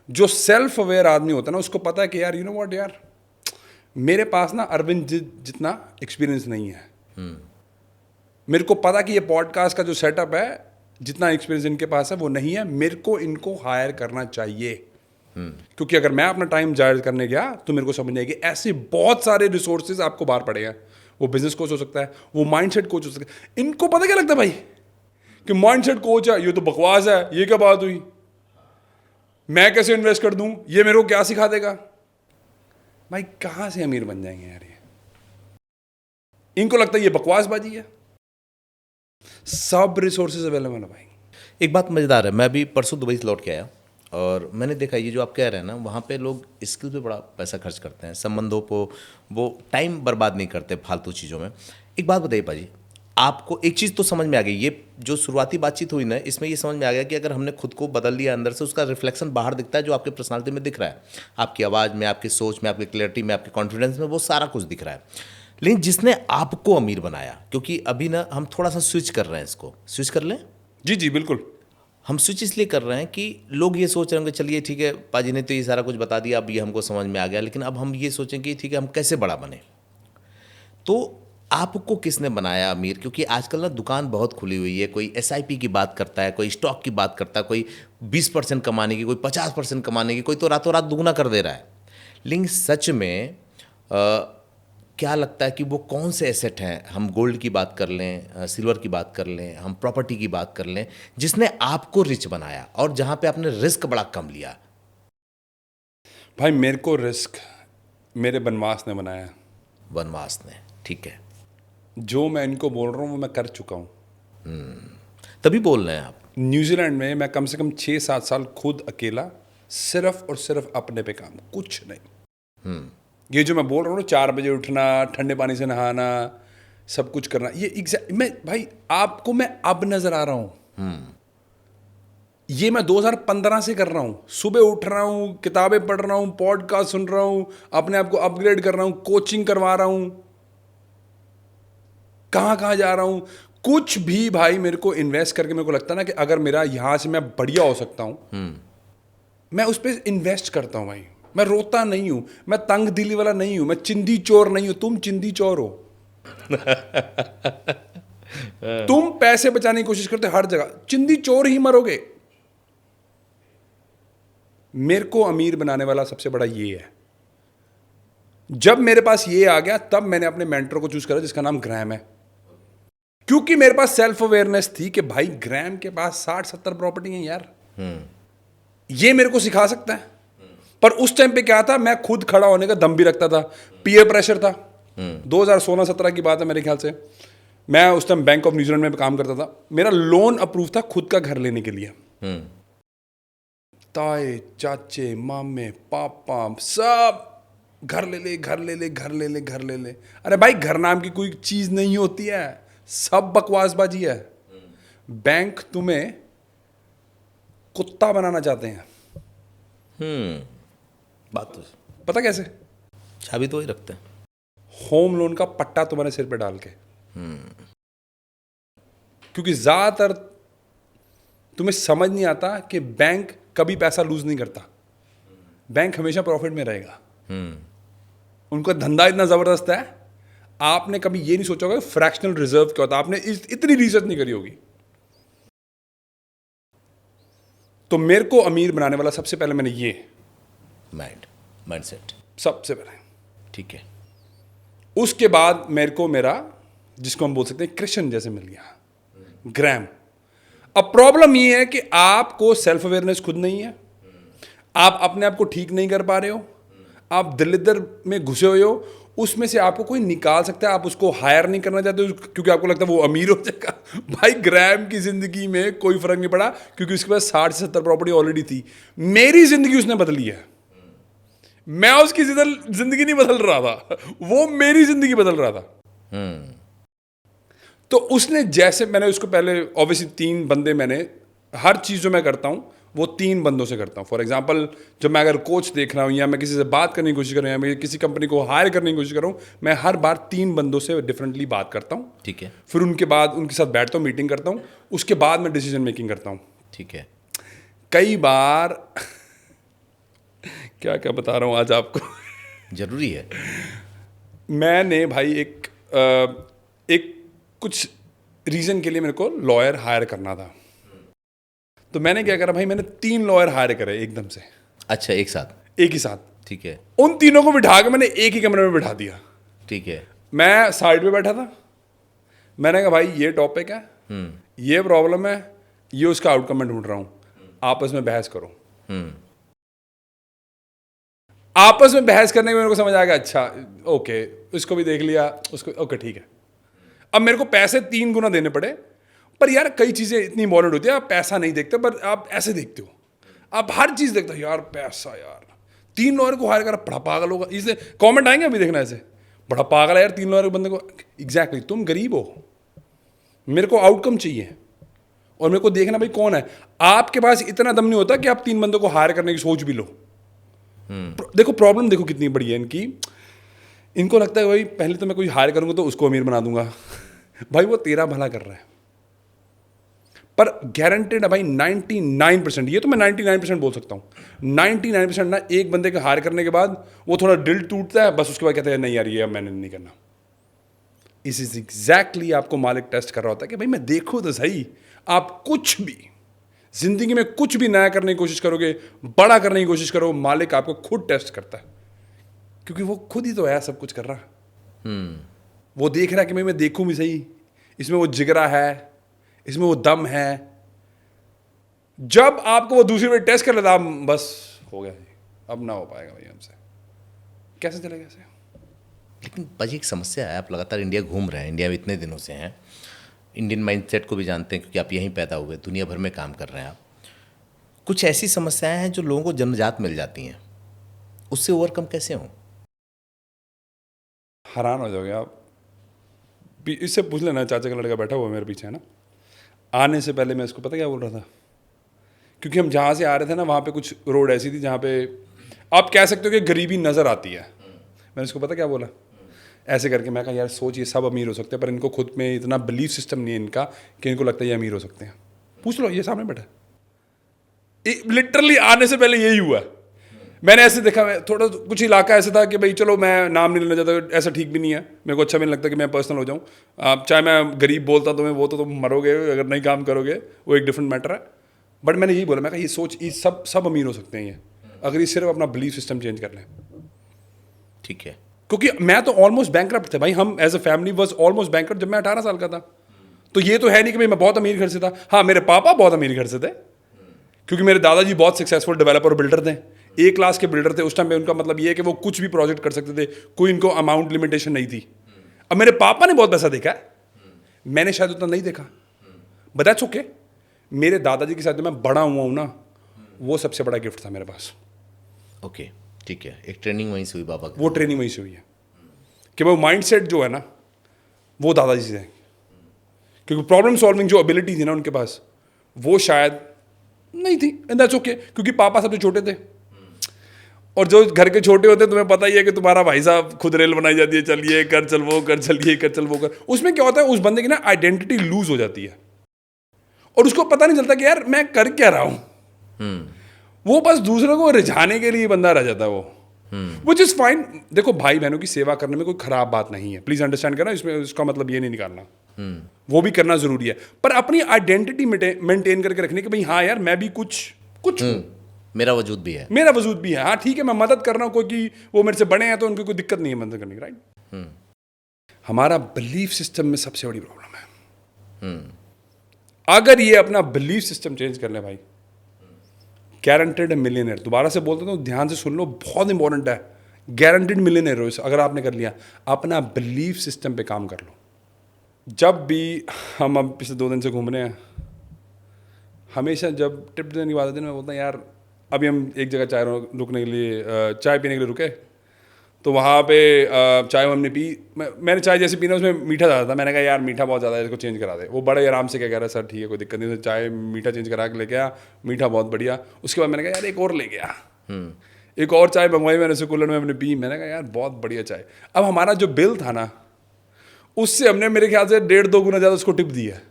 जो सेल्फ अवेयर आदमी होता है ना, उसको पता है कि यार यू नो व्हाट यार, मेरे पास ना अरविंद जितना एक्सपीरियंस नहीं है। मेरे को पता कि ये पॉडकास्ट का जो सेटअप है, जितना एक्सपीरियंस इनके पास है वो नहीं है, मेरे को इनको हायर करना चाहिए। क्योंकि अगर मैं अपना टाइम जाहिर करने गया तो मेरे को समझ नहीं आएगी। ऐसे बहुत सारे रिसोर्सेज आपको बाहर पड़े हैं। वो बिजनेस कोच हो सकता है, वो माइंडसेट कोच हो सकता है। इनको पता क्या लगता है भाई कि माइंडसेट कोच है, ये तो बकवास है, ये क्या बात हुई, मैं कैसे इन्वेस्ट कर दूं, ये मेरे को क्या सिखा देगा। भाई कहां से अमीर बन जाएंगे यार ये? इनको लगता है ये बकवासबाजी है। सब रिसोर्सेज अवेलेबल है भाई। एक बात मज़ेदार है, मैं अभी परसों दुबई से लौट के आया और मैंने देखा ये जो आप कह रहे हैं ना, वहाँ पे लोग स्किल पे बड़ा पैसा खर्च करते हैं, संबंधों को वो टाइम बर्बाद नहीं करते फालतू चीज़ों में। एक बात बताइए पाजी, आपको एक चीज़ तो समझ में आ गई, ये जो शुरुआती बातचीत हुई ना, इसमें ये समझ में आ गया कि अगर हमने खुद को बदल लिया अंदर से, उसका रिफ्लेक्शन बाहर दिखता है, जो आपके पर्सनालिटी में दिख रहा है, आपकी आवाज़ में, आपकी सोच में, आपकी क्लैरिटी में, आपके कॉन्फिडेंस में, वो सारा कुछ दिख रहा है। लेकिन जिसने आपको अमीर बनाया, क्योंकि अभी ना हम थोड़ा सा स्विच कर रहे हैं, इसको स्विच कर लें। जी जी बिल्कुल। हम स्विच इसलिए कर रहे हैं कि लोग ये सोच रहे होंगे चलिए ठीक है, पाजी ने तो ये सारा कुछ बता दिया, अब ये हमको समझ में आ गया, लेकिन अब हम ये सोचें कि ठीक है हम कैसे बड़ा बने। तो आपको किसने बनाया अमीर? क्योंकि आजकल ना दुकान बहुत खुली हुई है, कोई एसआईपी की बात करता है, कोई स्टॉक की बात करता है, कोई 20% कमाने की, कोई 50% कमाने की, कोई तो रातों रात दुगना कर दे रहा है। लेकिन सच में क्या लगता है कि वो कौन से एसेट हैं, हम गोल्ड की बात कर लें, सिल्वर की बात कर लें, हम प्रॉपर्टी की बात कर लें, जिसने आपको रिच बनाया और जहां पे आपने रिस्क बड़ा कम लिया? भाई मेरे को रिस्क मेरे बनवास ने बनाया। वनवास ने, ठीक है। जो मैं इनको बोल रहा हूँ वो मैं कर चुका हूँ। तभी बोल रहे हैं आप। न्यूजीलैंड में मैं कम से कम 6-7 साल खुद अकेला, सिर्फ और सिर्फ अपने पे काम, कुछ नहीं। ये जो मैं बोल रहा हूँ ना, 4 बजे उठना, ठंडे पानी से नहाना, सब कुछ करना, ये मैं भाई आपको मैं अब नजर आ रहा हूँ। ये मैं 2015 से कर रहा हूँ। सुबह उठ रहा हूँ, किताबें पढ़ रहा हूँ, पॉडकास्ट सुन रहा हूँ, अपने आप को अपग्रेड कर रहा हूँ, कोचिंग करवा रहा हूँ, कहाँ कहाँ जा रहा हूँ। कुछ भी भाई मेरे को इन्वेस्ट करके मेरे को लगता है ना कि अगर मेरा यहाँ से मैं बढ़िया हो सकता हूँ, मैं उस पर इन्वेस्ट करता हूँ भाई। मैं रोता नहीं हूँ, मैं तंग दिली वाला नहीं हूँ, मैं चिंदी चोर नहीं हूँ। तुम चिंदी चोर हो। तुम पैसे बचाने की कोशिश करते हर जगह, चिंदी चोर ही मरोगे। मेरे को अमीर बनाने वाला सबसे बड़ा ये है। जब मेरे पास ये आ गया तब मैंने अपने मेंटर को चूज करा जिसका नाम ग्रैम है। क्योंकि मेरे पास सेल्फ अवेयरनेस थी कि भाई ग्रैम के पास 60-70 प्रॉपर्टी हैं यार, ये मेरे को सिखा सकता है। पर उस टाइम पे क्या था, मैं खुद खड़ा होने का दम भी रखता था, पीयर प्रेशर था। 2016-17 की बात है मेरे ख्याल से। मैं उस टाइम बैंक ऑफ न्यूजीलैंड में काम करता था। मेरा लोन अप्रूव था खुद का घर लेने के लिए। ताए चाचे मामे पापा सब घर ले ले, घर ले ले, घर ले ले, घर ले ले। अरे भाई घर नाम की कोई चीज नहीं होती है, सब बकवासबाजी है। बैंक तुम्हें कुत्ता बनाना चाहते हैं। बात तो पता कैसे? चाबी तो वही रखते हैं, होम लोन का पट्टा तुम्हारे सिर पे डाल के। क्योंकि ज्यादातर तुम्हें समझ नहीं आता कि बैंक कभी पैसा लूज नहीं करता, बैंक हमेशा प्रॉफिट में रहेगा। उनका धंधा इतना जबरदस्त है, आपने कभी ये नहीं सोचा होगा फ्रैक्शनल रिजर्व क्या होता है, आपने इतनी रिसर्च नहीं करी होगी। तो मेरे को अमीर बनाने वाला सबसे पहले मैंने ये माइंडसेट सबसे पहले, ठीक है। उसके बाद मेरे को मेरा जिसको हम बोल सकते हैं क्रिश्चियन जैसे मिल गया, ग्रैम। अब प्रॉब्लम ये है कि आपको सेल्फ अवेयरनेस खुद नहीं है, आप अपने आप को ठीक नहीं कर पा रहे हो, आप दलिदर में घुसे हुए हो। उसमें से आपको कोई निकाल सकता है, आप उसको हायर नहीं करना चाहते क्योंकि आपको लगता है वो अमीर हो जाएगा। भाई ग्रैम की जिंदगी में कोई फर्क नहीं पड़ा क्योंकि उसके पास 60 से 70 प्रॉपर्टी ऑलरेडी थी। मेरी जिंदगी उसने बदली है, मैं उसकी जिंदगी नहीं बदल रहा था, वो मेरी जिंदगी बदल रहा था। तो उसने जैसे, मैंने उसको पहले ऑब्वियसली 3 बंदे, मैंने हर चीज़ जो मैं करता हूँ वो 3 बंदों से करता हूँ। फॉर एग्जांपल जब मैं अगर कोच देख रहा हूँ या मैं किसी से बात करने की कोशिश कर रहा हूँ या मैं किसी कंपनी को हायर करने की कोशिश कर रहा हूँ, मैं हर बार 3 बंदों से डिफरेंटली बात करता हूँ। ठीक है। फिर उनके बाद उनके साथ बैठता हूँ, मीटिंग करता हूँ, उसके बाद मैं डिसीजन मेकिंग करता हूँ। ठीक है। कई बार क्या क्या बता रहा हूँ आज आपको। जरूरी है। मैंने भाई एक कुछ रीज़न के लिए मेरे को लॉयर हायर करना था, तो मैंने क्या करा भाई, मैंने 3 लॉयर हायर करे एकदम से। अच्छा, एक साथ? एक ही साथ। ठीक है। उन तीनों को बिठा के मैंने एक ही कमरे में बिठा दिया। ठीक है। मैं साइड पे बैठा था, मैंने कहा भाई ये टॉपिक है, ये प्रॉब्लम है, ये उसका आउटकम मैं ढूंढ रहा हूँ, आपस में बहस करो। आपस में बहस करने में मेरे को समझ आ गया, अच्छा ओके, उसको भी देख लिया, उसको ओके ठीक है। अब मेरे को पैसे 3 गुना देने पड़े, पर यार कई चीज़ें इतनी इंपॉर्टेंट होती है, आप पैसा नहीं देखते पर आप ऐसे देखते हो, आप हर चीज़ देखते हो, यार पैसा, यार 3 लॉयर को हायर करा, बड़ा पागल होगा। इसलिए कमेंट आएंगे अभी देखना, ऐसे बड़ा पागल है यार 3 लॉयर बंदे को। एग्जैक्टली, तुम गरीब हो, मेरे को आउटकम चाहिए और मेरे को देखना भाई कौन है। आपके पास इतना दम नहीं होता कि आप 3 बंदों को हायर करने की सोच भी लो। देखो प्रॉब्लम देखो कितनी बड़ी है इनकी, इनको लगता है भाई पहले तो मैं कोई हायर करूंगा तो उसको अमीर बना दूंगा। भाई वो तेरा भला कर रहा है, पर गारंटेड है भाई 99%, ये तो मैं 99% बोल सकता हूँ, 99% ना एक बंदे का हायर करने के बाद वो थोड़ा दिल टूटता है, बस उसके बाद कहते हैं नहीं यार ये अब मैंने नहीं करना। इस इज एग्जैक्टली आपको मालिक टेस्ट कर रहा होता है कि भाई मैं देखो तो सही, आप कुछ भी जिंदगी में कुछ भी नया करने की कोशिश करोगे, बड़ा करने की कोशिश करो, मालिक आपको खुद टेस्ट करता है, क्योंकि वो खुद ही तो है सब कुछ कर रहा। वो देख रहा है कि मैं देखूं भी सही, इसमें वो जिगरा है, इसमें वो दम है। जब आपको वो दूसरी बार टेस्ट कर लेता, आप बस हो गया जी, अब ना हो पाएगा भाई हमसे, कैसे चलेगा ऐसे। लेकिन भाजी एक समस्या है, आप लगातार इंडिया घूम रहे हैं, इंडिया में इतने दिनों से हैं, इंडियन माइंडसेट को भी जानते हैं क्योंकि आप यहीं पैदा हुए, दुनिया भर में काम कर रहे हैं आप। कुछ ऐसी समस्याएं हैं जो लोगों को जन्मजात मिल जाती हैं, उससे ओवरकम कैसे हों? हैरान हो जाओगे आप, इससे पूछ लेना, चाचा का लड़का बैठा हुआ मेरे पीछे है ना, आने से पहले मैं इसको पता क्या बोल रहा था, क्योंकि हम जहाँ से आ रहे थे ना वहाँ पे कुछ रोड ऐसी थी जहाँ पे आप कह सकते हो कि गरीबी नज़र आती है। मैंने इसको पता क्या बोला, ऐसे करके मैं कहा यार सोच, ये सब अमीर हो सकते हैं पर इनको खुद में इतना बिलीफ सिस्टम नहीं है इनका कि इनको लगता है ये अमीर हो सकते हैं। पूछ लो, ये सामने बैठा, लिटरली आने से पहले यही हुआ। मैंने ऐसे देखा, मैं थोड़ा कुछ इलाका ऐसा था कि भाई चलो मैं नाम नहीं लेना चाहता, ऐसा ठीक भी नहीं है, मेरे को अच्छा भी नहीं लगता कि मैं पर्सनल हो जाऊँ। आप चाहे मैं गरीब बोलता तुम्हें, वो तो तुम मरोगे अगर नहीं काम करोगे, वो एक डिफरेंट मैटर है। बट मैंने यही बोला, मैं कहा ये सोच, ये सब अमीर हो सकते हैं ये, अगर ये सिर्फ अपना बिलीफ सिस्टम चेंज कर लें। ठीक है। क्योंकि मैं तो ऑलमोस्ट बैंकरप्ट थे भाई, हम as a family was almost bankrupt जब मैं 18 साल का था। तो ये तो है नहीं कि भाई मैं बहुत अमीर घर से था। हाँ, मेरे पापा बहुत अमीर घर से थे क्योंकि मेरे दादाजी बहुत सक्सेसफुल डेवलपर और बिल्डर थे, ए क्लास के बिल्डर थे उस टाइम पे। उनका मतलब ये है कि वो कुछ भी प्रोजेक्ट कर सकते थे, कोई इनको अमाउंट लिमिटेशन नहीं थी। अब मेरे पापा ने बहुत पैसा देखा है, मैंने शायद उतना नहीं देखा, बट दैट्स ओके। मेरे दादाजी के साथ जो मैं बड़ा हुआ हूँ ना, वो सबसे बड़ा गिफ्ट था मेरे पास। ओके, ठीक है, एक ट्रेनिंग वहीं से हुई बाबा की। वो ट्रेनिंग वहीं से हुई है कि वो माइंडसेट जो है ना, वो दादाजी से है, क्योंकि प्रॉब्लम सॉल्विंग जो एबिलिटी थी ना उनके पास, वो शायद नहीं थी, एंड दैट्स ओके, क्योंकि पापा सबसे छोटे थे। और जो घर के छोटे होते हैं, तुम्हें पता ही है कि तुम्हारा भाई साहब खुद रेल बनाई जाती है, चलिए कर चल वो कर, चलिए कर चल वो कर। उसमें क्या होता है, उस बंदे की ना आइडेंटिटी लूज हो जाती है और उसको पता नहीं चलता कि यार मैं कर क्या रहा हूं। वो बस दूसरों को रिझाने के लिए बंदा रह जाता है वो, विच इज फाइन। देखो भाई बहनों की सेवा करने में कोई खराब बात नहीं है, प्लीज अंडरस्टैंड करना, इसमें उसका मतलब ये नहीं निकालना, वो भी करना जरूरी है, पर अपनी आइडेंटिटी मेंटेन करके रखने की भाई हाँ यार मैं भी कुछ हूं, मेरा वजूद भी है, मेरा वजूद भी है। हाँ ठीक है, मैं मदद कर रहा हूँ, क्योंकि वो मेरे से बड़े हैं तो उनको कोई दिक्कत नहीं है मदद करने की, राइट। हमारा बिलीफ सिस्टम में सबसे बड़ी प्रॉब्लम है। अगर ये अपना बिलीफ सिस्टम चेंज कर ले भाई, गारंटेड है मिलियनर। दोबारा से बोलता हूँ, ध्यान से सुन लो, बहुत इंपॉर्टेंट है, गारंटीड मिलियनेयर हो अगर आपने कर लिया। अपना बिलीफ सिस्टम पे काम कर लो। जब भी हम अब पिछले 2 दिन से घूम रहे हैं, हमेशा जब टिप देने की बात होती है मैं बोलता हूँ यार, अभी हम एक जगह रुकने के लिए चाय पीने के लिए रुके, तो वहाँ पे चाय हमने पी। मैंने चाय जैसे पीना उसमें मीठा ज़्यादा था। मैंने कहा यार मीठा बहुत ज़्यादा है, इसको चेंज करा दे। वो बड़े आराम से क्या कह रहा है, सर ठीक है कोई दिक्कत नहीं। तो चाय मीठा चेंज करा के लेके आया, मीठा बहुत बढ़िया। उसके बाद मैंने कहा यार एक और ले गया, एक और चाय मंगवाई मैंने, उसे कूलर में हमने पी। मैंने कहा यार बहुत बढ़िया चाय। अब हमारा जो बिल था ना, उससे हमने मेरे ख्याल से 1.5-2 गुना ज़्यादा उसको टिप दी है।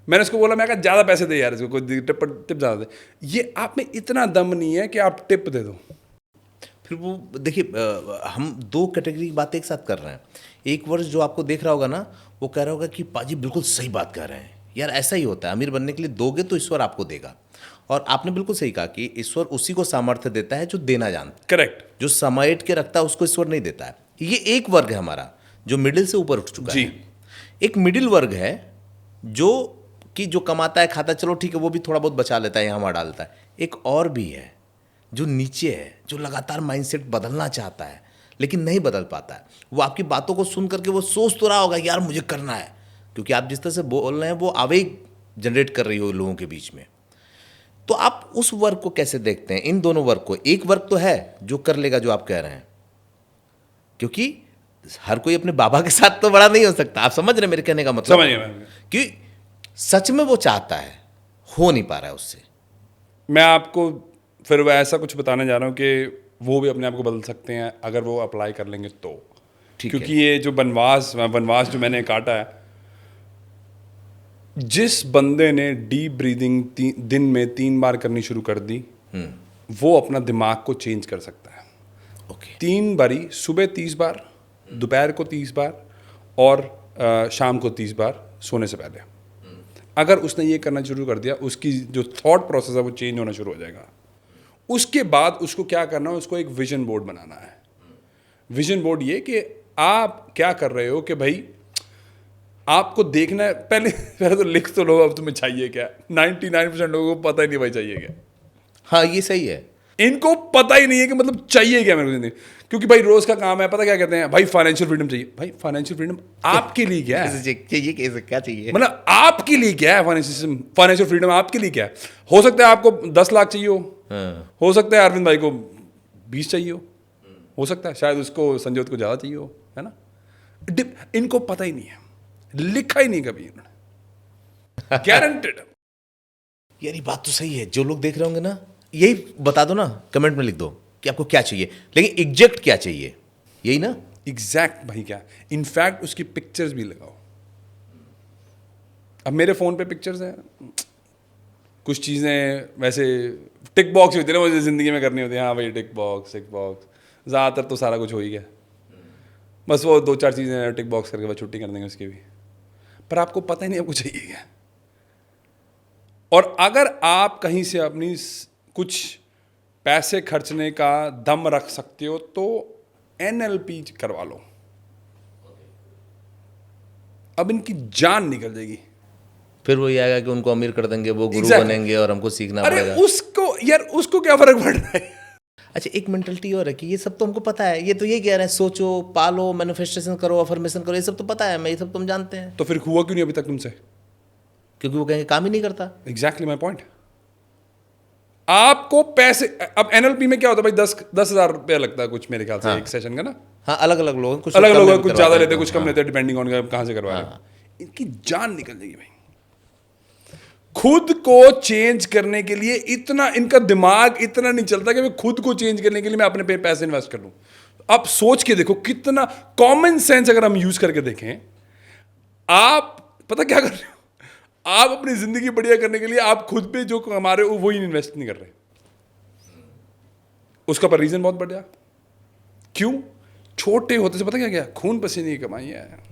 मैंने उसको बोला, मैं कहा ज़्यादा पैसे दे यार, इसको कोई टिप ज़्यादा दे। ये आप में इतना दम नहीं है कि आप टिप दे दो। फिर वो देखिए, हम 2 कैटेगरी की बातें एक साथ कर रहे हैं। एक वर्ष जो आपको देख रहा होगा ना, वो कह रहा होगा कि पाजी बिल्कुल सही बात कर रहे हैं यार, ऐसा ही होता है। अमीर बनने के लिए दोगे तो ईश्वर आपको देगा। और आपने बिल्कुल सही कहा कि ईश्वर उसी को सामर्थ्य देता है जो देना जानता है। करेक्ट। जो समेट के रखता है उसको ईश्वर नहीं देता है। ये एक वर्ग है हमारा जो मिडिल से ऊपर उठ चुका जी। है। एक मिडिल वर्ग है जो कि जो कमाता है खाता है, चलो ठीक है वो भी थोड़ा बहुत बचा लेता है, यहाँ वहाँ डालता है। एक और भी है जो नीचे है, जो लगातार माइंडसेट बदलना चाहता है लेकिन नहीं बदल पाता है। वो आपकी बातों को सुन करके वो सोच तो रहा होगा यार मुझे करना है, क्योंकि आप जिस तरह से बोल रहे हैं वो आवेग जनरेट कर रही हो लोगों के बीच में। तो आप उस वर्ग को कैसे देखते हैं, इन दोनों वर्ग को? एक वर्ग तो है जो कर लेगा जो आप कह रहे हैं, क्योंकि हर कोई अपने बाबा के साथ तो बड़ा नहीं हो सकता। आप समझ रहे हैं मेरे कहने का मतलब? समझ गया मैं। कि सच में वो चाहता है, हो नहीं पा रहा है उससे। मैं आपको फिर वो ऐसा कुछ बताने जा रहा हूँ कि वो भी अपने आप को बदल सकते हैं अगर वो अप्लाई कर लेंगे तो। ठीक क्योंकि है। ये जो वनवास जो मैंने काटा है, जिस बंदे ने डीप ब्रीदिंग दिन में 3 बार करनी शुरू कर दी, वो अपना दिमाग को चेंज कर सकता है। ओके। 3 बारी, सुबह 30 बार, दोपहर को 30 बार और शाम को 30 बार सोने से पहले। अगर उसने ये करना शुरू कर दिया, उसकी जो थॉट प्रोसेस है वो चेंज होना शुरू हो जाएगा। उसके बाद उसको क्या करना है, उसको एक विजन बोर्ड बनाना है। विजन बोर्ड ये कि आप क्या कर रहे हो, कि भाई आपको देखना है, पहले तो लिख तो लो अब तुम्हें चाहिए क्या। 99% लोगों को पता ही नहीं भाई चाहिए क्या। हाँ ये सही है। इनको पता ही नहीं है कि मतलब चाहिए क्या मेरे को जिंदगी। क्योंकि भाई रोज का काम है, पता क्या कहते हैं, भाई फाइनेंशियल फ्रीडम चाहिए। भाई फाइनेंशियल फ्रीडम आपके लिए क्या है? चाहिए कैसे, क्या चाहिए? मतलब आपके लिए क्या है फाइनेंशियल फ्रीडम? आपके लिए क्या है? हो सकता है आपको 10 लाख चाहिए हो सकता है अरविंद भाई को 20 चाहिए हो सकता है शायद उसको संजोत को ज़्यादा चाहिए हो, है ना। इनको पता ही नहीं है, लिखा ही नहीं कभी इन्होंने। गारंटेड। यार ये बात तो सही है। जो लोग देख रहे होंगे ना, यही बता दो ना, कमेंट में लिख दो कि आपको क्या चाहिए, लेकिन एग्जैक्ट क्या चाहिए, यही ना। एग्जैक्ट भाई क्या, इनफैक्ट उसकी पिक्चर्स भी लगाओ। अब मेरे फ़ोन पे पिक्चर्स हैं, कुछ चीज़ें वैसे टिक बॉक्स होती है ना, मुझे ज़िंदगी में करनी होती है। हाँ भाई टिक बॉक्स ज़्यादातर तो सारा कुछ हो ही गया, बस वो 2-4 चीज़ें टिक बॉक्स करके बस छुट्टी कर देंगे उसकी भी। पर आपको पता ही नहीं आपको चाहिए क्या। और अगर आप कहीं से अपनी कुछ पैसे खर्चने का दम रख सकते हो तो NLP करवा लो। अब इनकी जान निकल जाएगी। फिर वही आएगा कि उनको अमीर कर देंगे, वो गुरु बनेंगे और हमको सीखना पड़ेगा। उसको क्या फर्क पड़ रहा है। अच्छा, एक मेंटलिटी और है कि ये सब तो हमको पता है, ये तो ये कह रहे हैं सोचो, पालो, मैनिफेस्टेशन करो, अफर्मेशन करो, ये सब तो पता है हमें, ये सब तुम जानते हैं। तो फिर हुआ क्यों नहीं अभी तक तुमसे? क्योंकि वो कहेंगे काम ही नहीं करता। Exactly my point. आपको पैसे, अब NLP में क्या होता है भाई, 10,000 रुपया लगता है कुछ मेरे ख्याल से एक सेशन का ना। हाँ, अलग अलग लोग, कुछ अलग कम लोग में भी कुछ करवाते ज़्यादा हैं। लेते हैं, कुछ कम लेते हैं, डिपेंडिंग ऑन कहाँ से करवा रहे हैं। इनकी जान निकल जाएगी भाई। खुद को चेंज करने के लिए इतना इनका दिमाग इतना नहीं चलता कि मैं खुद को चेंज करने के लिए मैं अपने पे पैसे इन्वेस्ट कर लूं। आप सोच के देखो कितना कॉमन सेंस अगर हम यूज करके देखें, आप पता क्या कर रहे हो, आप अपनी जिंदगी बढ़िया करने के लिए आप खुद पे जो कमा रहे हो वही इन्वेस्ट नहीं कर रहे। उसका पर रीजन बहुत बढ़िया। क्यों? छोटे होते से पता क्या क्या खून पसीने की कमाई है।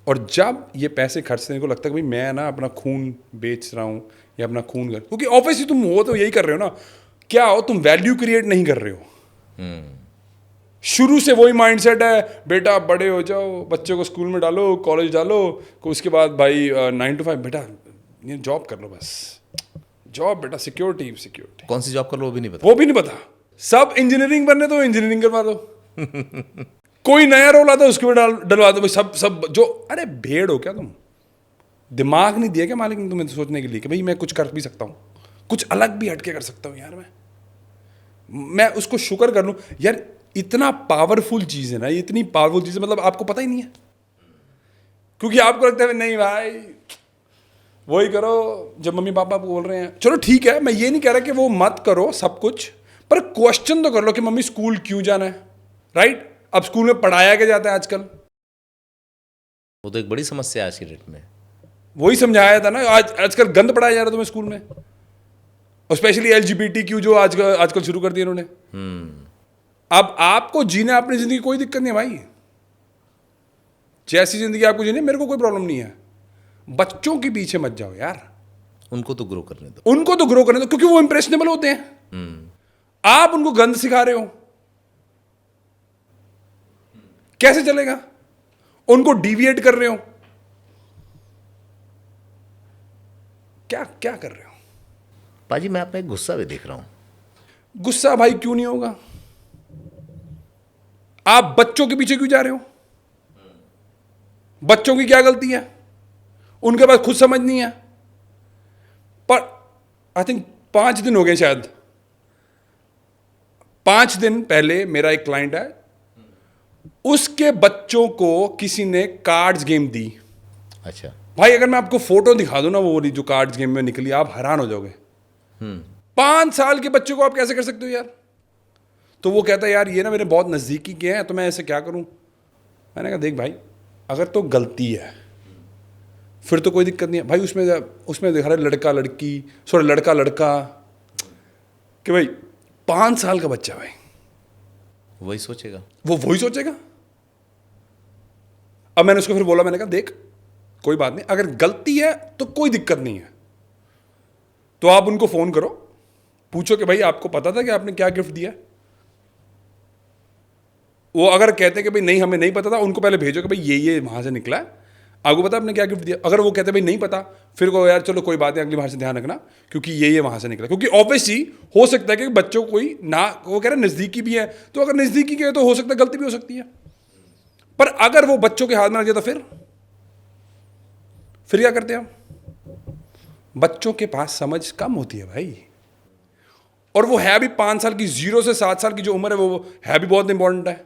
और जब ये पैसे खर्चने को लगता है कि भाई मैं ना अपना खून बेच रहा हूँ या अपना खून कर, क्योंकि ऑब्वियसली तुम हो तो यही कर रहे हो ना, क्या हो तुम वैल्यू क्रिएट नहीं कर रहे हो। शुरू से वही माइंडसेट है, बेटा बड़े हो जाओ, बच्चों को स्कूल में डालो, कॉलेज डालो, उसके बाद भाई 9 to 5 बेटा ये जॉब कर लो, बस जॉब बेटा, सिक्योरिटी। कौन सी जॉब कर लो वो भी नहीं पता। वो भी नहीं पता। सब इंजीनियरिंग बनने तो इंजीनियरिंग करवा दो। कोई नया रोल आता है उसके में डलवा दो भाई। सब सब जो, अरे भेड़ हो क्या तुम? दिमाग नहीं दिया क्या मालिक ने तुम्हें सोचने के लिए कि भाई मैं कुछ कर भी सकता हूँ, कुछ अलग भी हटके कर सकता हूँ यार। मैं उसको शुक्र कर लूँ यार। इतना पावरफुल चीज़ है ना ये, इतनी पावरफुल चीज़ है, मतलब आपको पता ही नहीं है, क्योंकि आपको लगता है नहीं भाई वही करो जब मम्मी पापा बोल रहे हैं। चलो ठीक है, मैं ये नहीं कह रहा कि वो मत करो सब कुछ, पर क्वेश्चन तो कर लो कि मम्मी स्कूल क्यों जाना है, राइट? अब स्कूल में पढ़ाया क्या जाता है आजकल? वो तो एक बड़ी समस्या है आज की डेट में। वही समझाया था ना, आजकल गंद पढ़ाया जा रहा है तुम्हें स्कूल में, और स्पेशली LGBTQ जो आजकल शुरू कर दिया उन्होंने। अब आपको जीना अपनी जिंदगी, कोई दिक्कत नहीं है भाई, जैसी जिंदगी आपको जीनी मेरे को कोई प्रॉब्लम नहीं है। बच्चों के पीछे मत जाओ यार, उनको तो ग्रो करने दो। उनको तो ग्रो करने दो, क्योंकि वो इंप्रेशनेबल होते हैं। आप उनको गंद सिखा रहे हो, कैसे चलेगा? उनको डिविएट कर रहे हो, क्या क्या कर रहे हो? पाजी मैं आपका एक गुस्सा भी देख रहा हूं। गुस्सा भाई क्यों नहीं होगा? आप बच्चों के पीछे क्यों जा रहे हो? बच्चों की क्या गलती है? उनके पास खुद समझ नहीं है। पर आई थिंक 5 दिन हो गए शायद, 5 दिन पहले मेरा एक क्लाइंट है, उसके बच्चों को किसी ने कार्ड्स गेम दी। अच्छा भाई अगर मैं आपको फोटो दिखा दूं ना वो वाली जो कार्ड्स गेम में निकली, आप हैरान हो जाओगे। 5 साल के बच्चे को आप कैसे कर सकते हो यार? तो वो कहता है यार ये ना मेरे बहुत नज़दीकी के हैं, तो मैं ऐसे क्या करूं? मैंने कहा देख भाई, अगर तो गलती है फिर तो कोई दिक्कत नहीं है भाई। उसमें दिखा रहा है लड़का लड़की, सॉरी लड़का लड़का, कि भाई 5 साल का बच्चा भाई, वही सोचेगा, वो वही सोचेगा। अब मैंने उसको फिर बोला, मैंने कहा देख कोई बात नहीं, अगर गलती है तो कोई दिक्कत नहीं है, तो आप उनको फोन करो, पूछो कि भाई आपको पता था कि आपने क्या गिफ्ट दिया? वो अगर कहते हैं कि भाई नहीं हमें नहीं पता था, उनको पहले भेजो कि भाई ये वहां से निकला है, आपको पता आपने क्या गिफ्ट दिया? अगर वो कहते हैं भाई नहीं पता, फिर को यार चलो कोई बात नहीं, अगली बार से ध्यान रखना, क्योंकि ये वहां से निकला। क्योंकि ऑब्वियसली हो सकता है कि बच्चों को कोई ना, वो कह रहे हैं नजदीकी भी है, तो अगर नजदीकी के तो हो सकता है गलती भी हो सकती है, पर अगर वो बच्चों के हाथ में आ जाए तो फिर क्या करते हैं हम? बच्चों के पास समझ कम होती है भाई, और वो है भी 5 साल की, 0 से 7 साल की जो उम्र है वो है भी बहुत इंपॉर्टेंट है।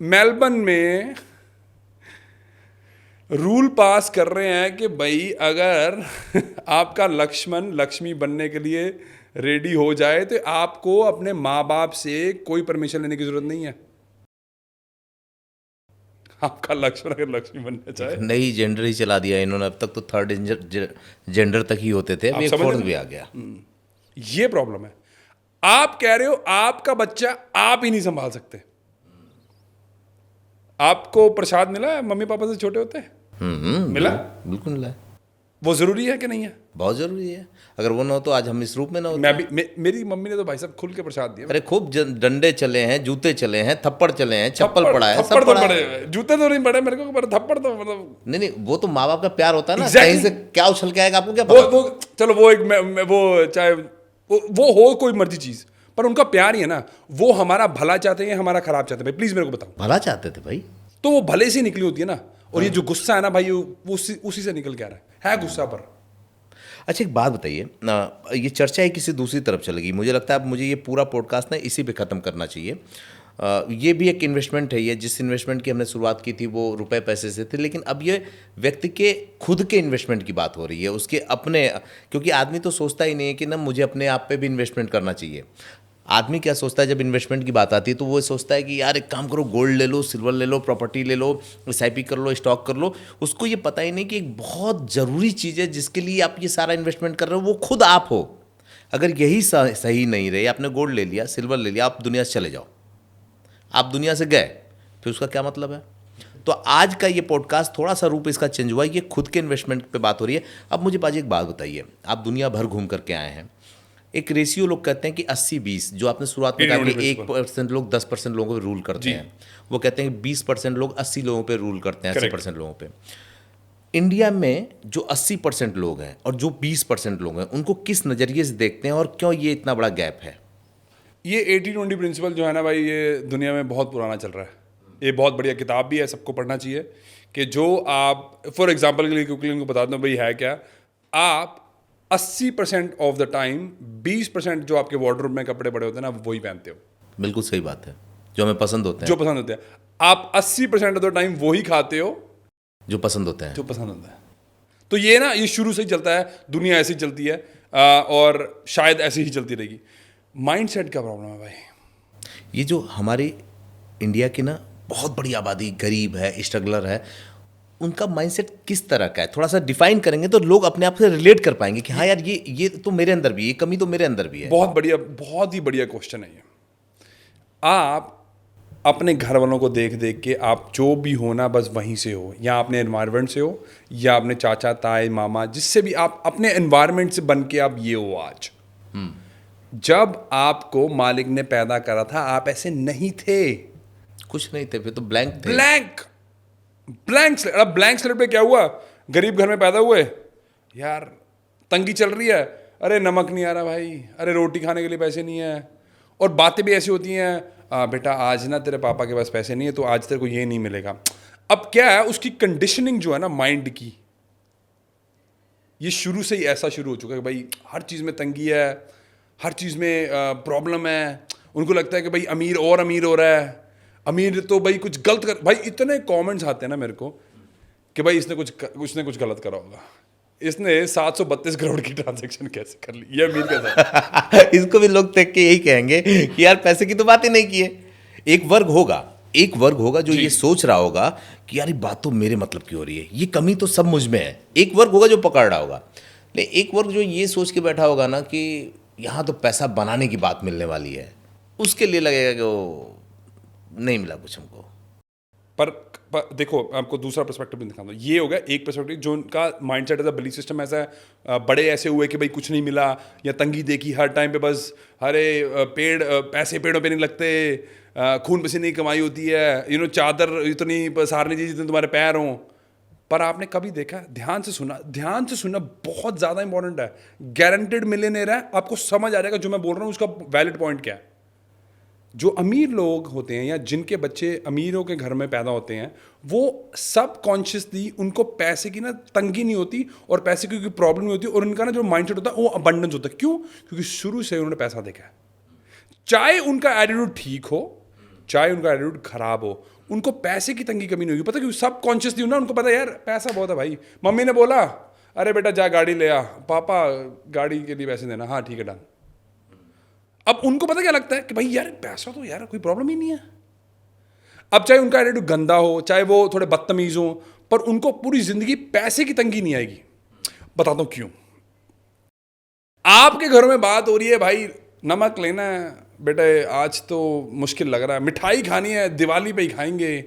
मेलबर्न में रूल पास कर रहे हैं कि भाई अगर आपका लक्ष्मण लक्ष्मी बनने के लिए रेडी हो जाए तो आपको अपने माँ बाप से कोई परमिशन लेने की जरूरत नहीं है। आपका लक्ष्मण अगर लक्ष्मी बनना चाहे, नई जेंडर ही चला दिया इन्होंने। अब तक तो 3rd जेंडर तक ही होते थे, अब एक 4th भी आ गया। ये प्रॉब्लम है। आप कह रहे हो आपका बच्चा आप ही नहीं संभाल सकते। आपको प्रसाद मिला है मम्मी पापा से छोटे होते? मिला? बिल्कुल मिला है। वो जरूरी है कि नहीं है? बहुत जरूरी है। अगर वो ना हो तो आज हम इस रूप में ना होते। मैं भी मेरी मम्मी ने तो भाई साहब खुल के प्रसाद दिया। अरे खूब डंडे चले हैं, जूते चले हैं, थप्पड़ चले हैं, चप्पल पड़ा है, थप्पड़ सब तो पड़ा पड़े है। हैं। जूते तो नहीं पड़े मेरे को, पर थप्पड़ तो मतलब नहीं वो तो माँ बाप का प्यार होता है ना। Exactly. कहीं से क्या उछल के आएगा आपको क्या वो पता। वो चलो वो एक वो चाहे वो हो कोई मर्जी चीज, पर उनका प्यार ही है ना। वो हमारा भला चाहते हैं, हमारा खराब चाहते हैं भाई, प्लीज मेरे को बताओ। भला चाहते थे भाई। तो वो भले से निकली होती है ना। और ये जो गुस्सा है ना भाई, वो उसी से निकल के आ रहा है गुस्सा पर। अच्छा एक बात बताइए ना, ये चर्चा है किसी दूसरी तरफ चल गई। मुझे लगता है अब मुझे ये पूरा पॉडकास्ट ना इसी पे ख़त्म करना चाहिए। ये भी एक इन्वेस्टमेंट है। ये जिस इन्वेस्टमेंट की हमने शुरुआत की थी वो रुपए पैसे से थे, लेकिन अब ये व्यक्ति के खुद के इन्वेस्टमेंट की बात हो रही है, उसके अपने। क्योंकि आदमी तो सोचता ही नहीं है कि ना मुझे अपने आप पे भी इन्वेस्टमेंट करना चाहिए। आदमी क्या सोचता है जब इन्वेस्टमेंट की बात आती है, तो वो सोचता है कि यार एक काम करो, गोल्ड ले लो, सिल्वर ले लो, प्रॉपर्टी ले लो, SIP कर लो, स्टॉक कर लो। उसको ये पता ही नहीं कि एक बहुत ज़रूरी चीज़ है जिसके लिए आप ये सारा इन्वेस्टमेंट कर रहे हो, वो खुद आप हो। अगर यही सही नहीं रहे, आपने गोल्ड ले लिया, सिल्वर ले लिया, आप दुनिया से चले जाओ, आप दुनिया से गए, फिर उसका क्या मतलब है? तो आज का ये पॉडकास्ट थोड़ा सा रूप इसका चेंज हुआ। ये खुद के इन्वेस्टमेंट पे बात हो रही है। अब मुझे बाजी एक बात बताइए, आप दुनिया भर घूम करके आए हैं, एक रेशियो लोग कहते हैं कि 80-20, जो आपने शुरुआत में कहा कि 1% लोग 10% लोगों पे रूल करते हैं, वो कहते हैं कि 20% लोग 80 लोगों पे रूल करते हैं, 80% लोगों पे। इंडिया में जो 80% लोग हैं और जो 20% लोग हैं, उनको किस नज़रिए से देखते हैं और क्यों ये इतना बड़ा गैप है? ये 80-20 प्रिंसिपल जो है ना भाई, ये दुनिया में बहुत पुराना चल रहा है। ये बहुत बढ़िया किताब भी है, सबको पढ़ना चाहिए। कि जो आप फॉर एग्जांपल के लिए क्योंकि उनको बता दूं भाई है क्या, आप 80% ऑफ द टाइम 20% जो आपके वार्डरोब में कपड़े पड़े होते हैं ना, वही पहनते हो बिल्कुल सही बात है, जो हमें पसंद होते जो हैं, पसंद होते हैं। आप 80% ऑफ द टाइम वही खाते हो जो पसंद होते हैं। जो पसंद होता है। तो ये ना, ये शुरू से ही चलता है, दुनिया ऐसी चलती है और शायद ऐसी ही चलती रहेगी। माइंडसेट का प्रॉब्लम है भाई। ये जो हमारी इंडिया की ना बहुत बड़ी आबादी गरीब है, स्ट्रगलर है, उनका माइंडसेट किस तरह का है, थोड़ा सा डिफाइन करेंगे तो लोग अपने आप से रिलेट कर पाएंगे कि हाँ यार ये तो मेरे अंदर भी है, ये कमी तो मेरे अंदर भी है। बहुत बढ़िया, बहुत ही बढ़िया क्वेश्चन है ये। आप अपने घर वालों को देख देख के आप जो भी हो ना, बस वहीं से हो, या अपने एनवायरनमेंट से हो, या अपने चाचा ताए मामा जिससे भी आप अपने एनवायरनमेंट से बन के आप ये हो आज। जब आपको मालिक ने पैदा करा था, आप ऐसे नहीं थे। कुछ नहीं थे, फिर तो ब्लैंक थे। Blank blank slate. अब ब्लैंक स्लेट पे क्या हुआ? गरीब घर में पैदा हुए, यार तंगी चल रही है, अरे नमक नहीं आ रहा भाई, अरे रोटी खाने के लिए पैसे नहीं है। और बातें भी ऐसी होती हैं, बेटा आज ना तेरे पापा के पास पैसे नहीं है तो आज तेरे को ये नहीं मिलेगा। अब क्या है, उसकी कंडीशनिंग जो है ना माइंड की, ये शुरू से ही ऐसा शुरू हो चुका है कि भाई हर चीज़ में तंगी है, हर चीज़ में प्रॉब्लम है। उनको लगता है कि भाई अमीर और अमीर हो रहा है, अमीर तो भाई कुछ गलत कर। भाई इतने कमेंट्स आते हैं ना मेरे को कि भाई उसने कुछ गलत करा होगा, इसने 732 करोड़ की ट्रांजैक्शन कैसे कर ली, ये अमीर कैसा। इसको भी लोग देख के यही कहेंगे कि यार पैसे की तो बात ही नहीं की है। एक वर्ग होगा जो ये सोच रहा होगा कि यार ये बात तो मेरे मतलब की हो रही है, ये कमी तो सब मुझ में है। एक वर्ग होगा जो पकड़ रहा होगा, लेकिन एक वर्ग जो ये सोच के बैठा होगा ना कि यहाँ तो पैसा बनाने की बात मिलने वाली है, उसके लिए लगेगा कि वो नहीं मिला कुछ हमको। पर देखो, आपको दूसरा पर्सपेक्टिव भी दिखाता हूँ। ये हो गया एक पर्सपेक्टिव, जो उनका माइंडसेट है, बिलीफ सिस्टम ऐसा है। बड़े ऐसे हुए कि भाई कुछ नहीं मिला, या तंगी देखी हर टाइम पे, बस अरे पैसे पेड़ों पे नहीं लगते, खून पसीने की कमाई होती है, चादर इतनी सहारने चाहिए जितने तुम्हारे पैर हों। पर आपने कभी देखा, ध्यान से सुनना बहुत ज़्यादा इंपॉर्टेंट है। गारंटेड मिलियनेयर है, आपको समझ आ जाएगा जो मैं बोल रहा हूँ उसका वैलिड पॉइंट क्या है। जो अमीर लोग होते हैं या जिनके बच्चे अमीरों के घर में पैदा होते हैं, वो सब कॉन्शियसली उनको पैसे की ना तंगी नहीं होती और पैसे की कोई प्रॉब्लम नहीं होती, और उनका ना जो माइंडसेट होता है वो अबंडेंस होता है। क्यों? क्योंकि शुरू से उन्होंने पैसा देखा है। चाहे उनका एटीट्यूड ठीक हो, चाहे उनका एटीट्यूड खराब हो, उनको पैसे की तंगी कमी नहीं होगी। पता क्यों? सब कॉन्शियसली ना उनको पता है यार पैसा बहुत है भाई। मम्मी ने बोला अरे बेटा जा गाड़ी ले आ, पापा गाड़ी के लिए पैसे देना, हाँ ठीक है डन। अब उनको पता क्या लगता है कि भाई यार पैसा तो यार कोई प्रॉब्लम ही नहीं है। अब चाहे उनका एटीट्यूड गंदा हो, चाहे वो थोड़े बदतमीज हो, पर उनको पूरी जिंदगी पैसे की तंगी नहीं आएगी। बताता हूं क्यों। आपके घरों में बात हो रही है भाई नमक लेना है बेटे, आज तो मुश्किल लग रहा है, मिठाई खानी है दिवाली पे ही खाएंगे,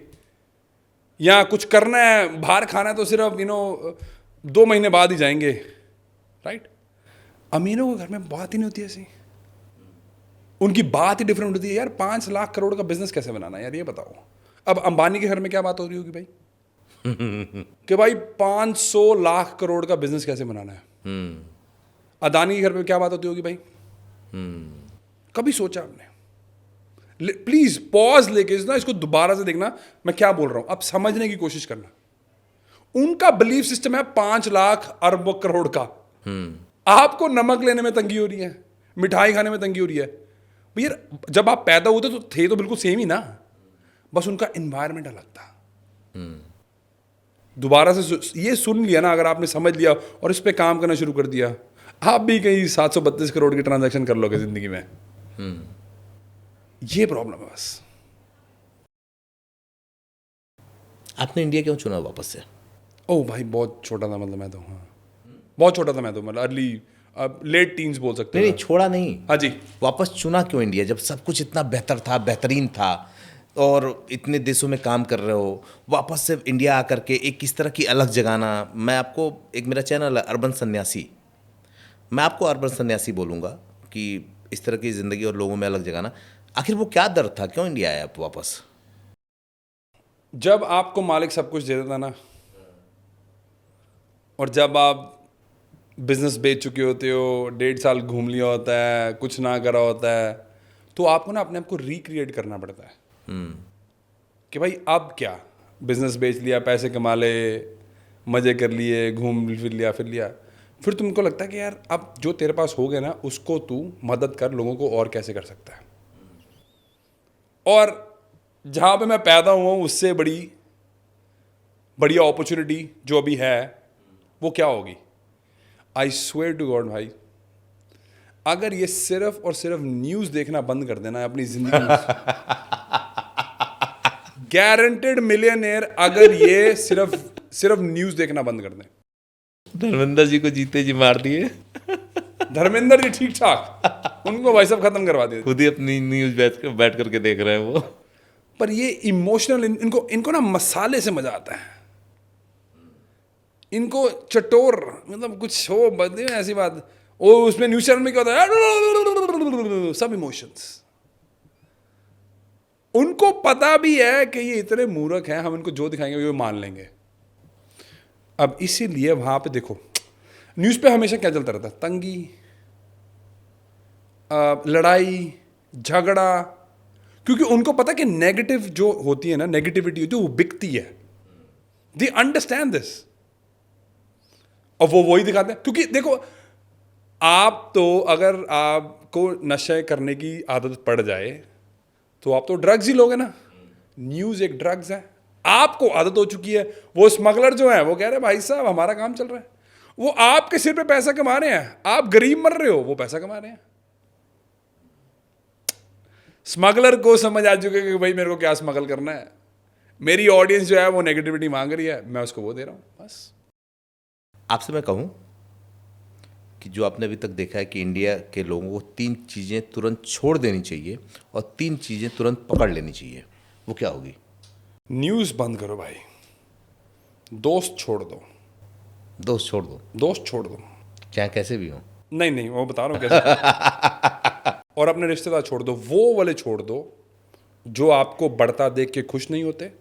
या कुछ करना है बाहर खाना है तो सिर्फ 2 महीने बाद ही जाएंगे, राइट। अमीरों के घर में बात ही नहीं होती ऐसी, उनकी बात ही डिफरेंट होती है। यार 5 लाख करोड़ का बिजनेस कैसे बनाना है यार, ये बताओ। अब अंबानी के घर में क्या बात हो रही होगी भाई कि भाई 500 लाख करोड़ का बिजनेस कैसे बनाना है। अदानी के घर में क्या बात होती होगी भाई। कभी सोचा आपने? प्लीज पॉज लेके ना इसको दोबारा से देखना मैं क्या बोल रहा हूं, अब समझने की कोशिश करना। उनका बिलीफ सिस्टम है 5 लाख अरब करोड़ का। आपको नमक लेने में तंगी हो रही है, मिठाई खाने में तंगी हो रही है। भैया जब आप पैदा होते तो थे तो बिल्कुल सेम ही ना, बस उनका एनवायरनमेंट अलग था। दोबारा से ये सुन लिया ना, अगर आपने समझ लिया और इस पे काम करना शुरू कर दिया, आप भी कहीं 732 करोड़ की ट्रांजैक्शन कर लोगे जिंदगी में। ये प्रॉब्लम है बस। आपने इंडिया क्यों चुना वापस से? ओह भाई बहुत छोटा था, मतलब मैं तो, हाँ बहुत छोटा था मैं तो, मतलब अर्ली लेट टीन्स बोल सकते नहीं हैं। छोड़ा नहीं, हाँ जी। वापस चुना क्यों इंडिया, जब सब कुछ इतना बेहतर था, बेहतरीन था, और इतने देशों में काम कर रहे हो, वापस से इंडिया आकर के एक किस तरह की अलग जगाना। मैं आपको, एक मेरा चैनल है अर्बन सन्यासी, मैं आपको अर्बन सन्यासी बोलूँगा कि इस तरह की ज़िंदगी और लोगों में अलग जगाना। आखिर वो क्या दर्द था, क्यों इंडिया आए आप वापस? जब आपको मालिक सब कुछ दे देता ना, और जब आप बिजनेस बेच चुके होते हो, 1.5 साल घूम लिया होता है, कुछ ना करा होता है, तो आपको ना अपने आप को रिक्रिएट करना पड़ता है कि भाई अब क्या, बिजनेस बेच लिया, पैसे कमा ले, मज़े कर लिए, घूम फिर लिया, फिर तुमको लगता है कि यार अब जो तेरे पास हो गया ना उसको तू मदद कर, लोगों को और कैसे कर सकता है। और जहाँ पे मैं पैदा हुआ हूँ उससे बढ़िया अपॉर्चुनिटी जो अभी है वो क्या होगी? आई स्वेयर टू गॉड भाई, अगर ये सिर्फ और सिर्फ न्यूज़ देखना बंद कर देना अपनी जिंदगी में, गारंटेड मिलियनेयर अगर ये सिर्फ न्यूज़ देखना बंद कर दें। धर्मेंद्र जी को जीते जी मार दिए। धर्मेंद्र जी ठीक ठाक, उनको भाई साहब खत्म करवा दिए। खुद ही अपनी न्यूज बैठ करके देख रहे हैं वो। पर ये इमोशनल, इनको ना मसाले से मजा आता है, इनको चटोर, मतलब कुछ हो बदले में ऐसी बात, वो उसमें न्यूज चैनल में क्या होता है, सब इमोशंस। उनको पता भी है कि ये इतने मूर्ख हैं, हम इनको जो दिखाएंगे वो मान लेंगे। अब इसीलिए वहां पे देखो न्यूज़ पे हमेशा क्या चलता रहता है, तंगी, लड़ाई झगड़ा, क्योंकि उनको पता है कि नेगेटिव जो होती है ना, नेगेटिविटी जो वो बिकती है, दे अंडरस्टैंड दिस, और वो वही दिखाते हैं। क्योंकि देखो आप तो, अगर आपको नशे करने की आदत पड़ जाए तो आप तो ड्रग्स ही लोगे ना। न्यूज़ एक ड्रग्स है, आपको आदत हो चुकी है। वो स्मगलर जो है वो कह रहे हैं भाई साहब हमारा काम चल रहा है, वो आपके सिर पे पैसा कमा रहे हैं, आप गरीब मर रहे हो, वो पैसा कमा रहे हैं। स्मगलर को समझ आ चुके कि भाई मेरे को क्या स्मगल करना है, मेरी ऑडियंस जो है वो नेगेटिविटी मांग रही है, मैं उसको वो दे रहा हूं बस। आपसे मैं कहूं कि जो आपने अभी तक देखा है कि इंडिया के लोगों को 3 चीज़ें तुरंत छोड़ देनी चाहिए और 3 चीज़ें तुरंत पकड़ लेनी चाहिए, वो क्या होगी? न्यूज़ बंद करो भाई, दोस्त छोड़ दो। दोस्त छोड़ दो? दोस्त छोड़ दो, चाहे कैसे भी हो। नहीं वो बता रहा हूँ कैसे। और अपने रिश्तेदार छोड़ दो, वो वाले छोड़ दो जो आपको बढ़ता देख के खुश नहीं होते,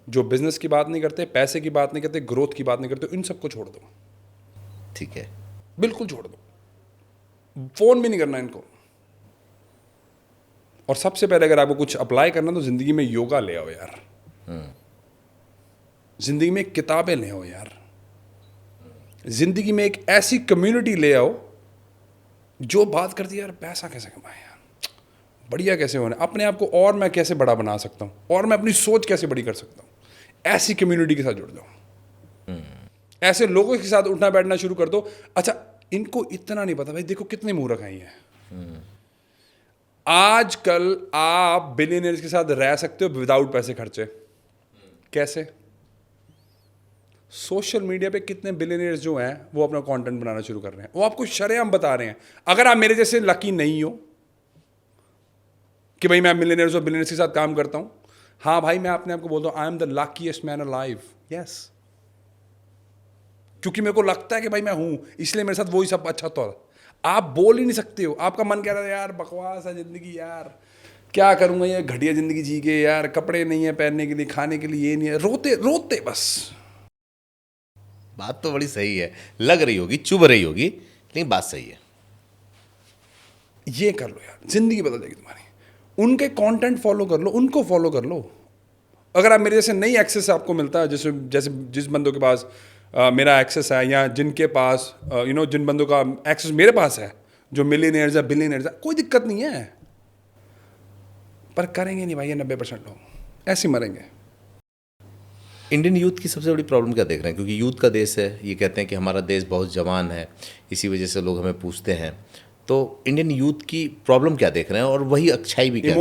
जो बिजनेस की बात नहीं करते, पैसे की बात नहीं करते, ग्रोथ की बात नहीं करते, इन सबको छोड़ दो। ठीक है, बिल्कुल छोड़ दो, फोन भी नहीं करना इनको। और सबसे पहले अगर आपको कुछ अप्लाई करना तो जिंदगी में योगा ले आओ यार, जिंदगी में किताबें ले आओ यार, जिंदगी में एक ऐसी कम्युनिटी ले आओ जो बात करती है यार पैसा कैसे कमाए यार, बढ़िया कैसे होना, अपने आप को और मैं कैसे बड़ा बना सकता हूँ, और मैं अपनी सोच कैसे बड़ी कर सकता हूँ। ऐसी कम्युनिटी के साथ जुड़ जाओ, ऐसे लोगों के साथ उठना बैठना शुरू कर दो। अच्छा इनको इतना नहीं पता भाई, देखो कितने मूर्ख हैं ये। आजकल आप बिलियनर्स के साथ रह सकते हो विदाउट पैसे खर्चे। कैसे? सोशल मीडिया पे कितने बिलियनर्स जो हैं वो अपना कंटेंट बनाना शुरू कर रहे हैं, वो आपको शरेआम बता रहे हैं। अगर आप मेरे जैसे लकी नहीं हो कि भाई मैं मिलियनर्स और बिलियनर्स के साथ काम करता हूं, हाँ भाई मैं अपने आप को बोलता हूं I am the luckiest man alive, yes, क्योंकि मेरे को लगता है कि भाई मैं हूं, इसलिए मेरे साथ वही सब अच्छा तो आप बोल ही नहीं सकते हो। आपका मन कह रहा है यार बकवास है जिंदगी, यार क्या करूंगा ये घटिया जिंदगी जी के, यार कपड़े नहीं है पहनने के लिए, खाने के लिए ये नहीं है, रोते रोते बस। बात तो बड़ी सही है, लग रही होगी, चुभ रही होगी, लेकिन बात सही है। ये कर लो यार, जिंदगी बदल जाएगी तुम्हारी। उनके कंटेंट फॉलो कर लो, उनको फॉलो कर लो। अगर आप मेरे जैसे नई एक्सेस आपको मिलता है, जैसे जैसे जिस बंदों के पास मेरा एक्सेस है, या जिनके पास जिन बंदों का एक्सेस मेरे पास है, जो मिलियनेयर्स है बिलियनेयर्स है, कोई दिक्कत नहीं है, पर करेंगे नहीं भाई ये 90% लोग, ऐसे मरेंगे। इंडियन यूथ की सबसे बड़ी प्रॉब्लम क्या देख रहे हैं? क्योंकि यूथ का देश है, ये कहते हैं कि हमारा देश बहुत जवान है, इसी वजह से लोग हमें पूछते हैं। तो इंडियन यूथ की प्रॉब्लम क्या देख रहे हैं, और वही अच्छाई भी क्या?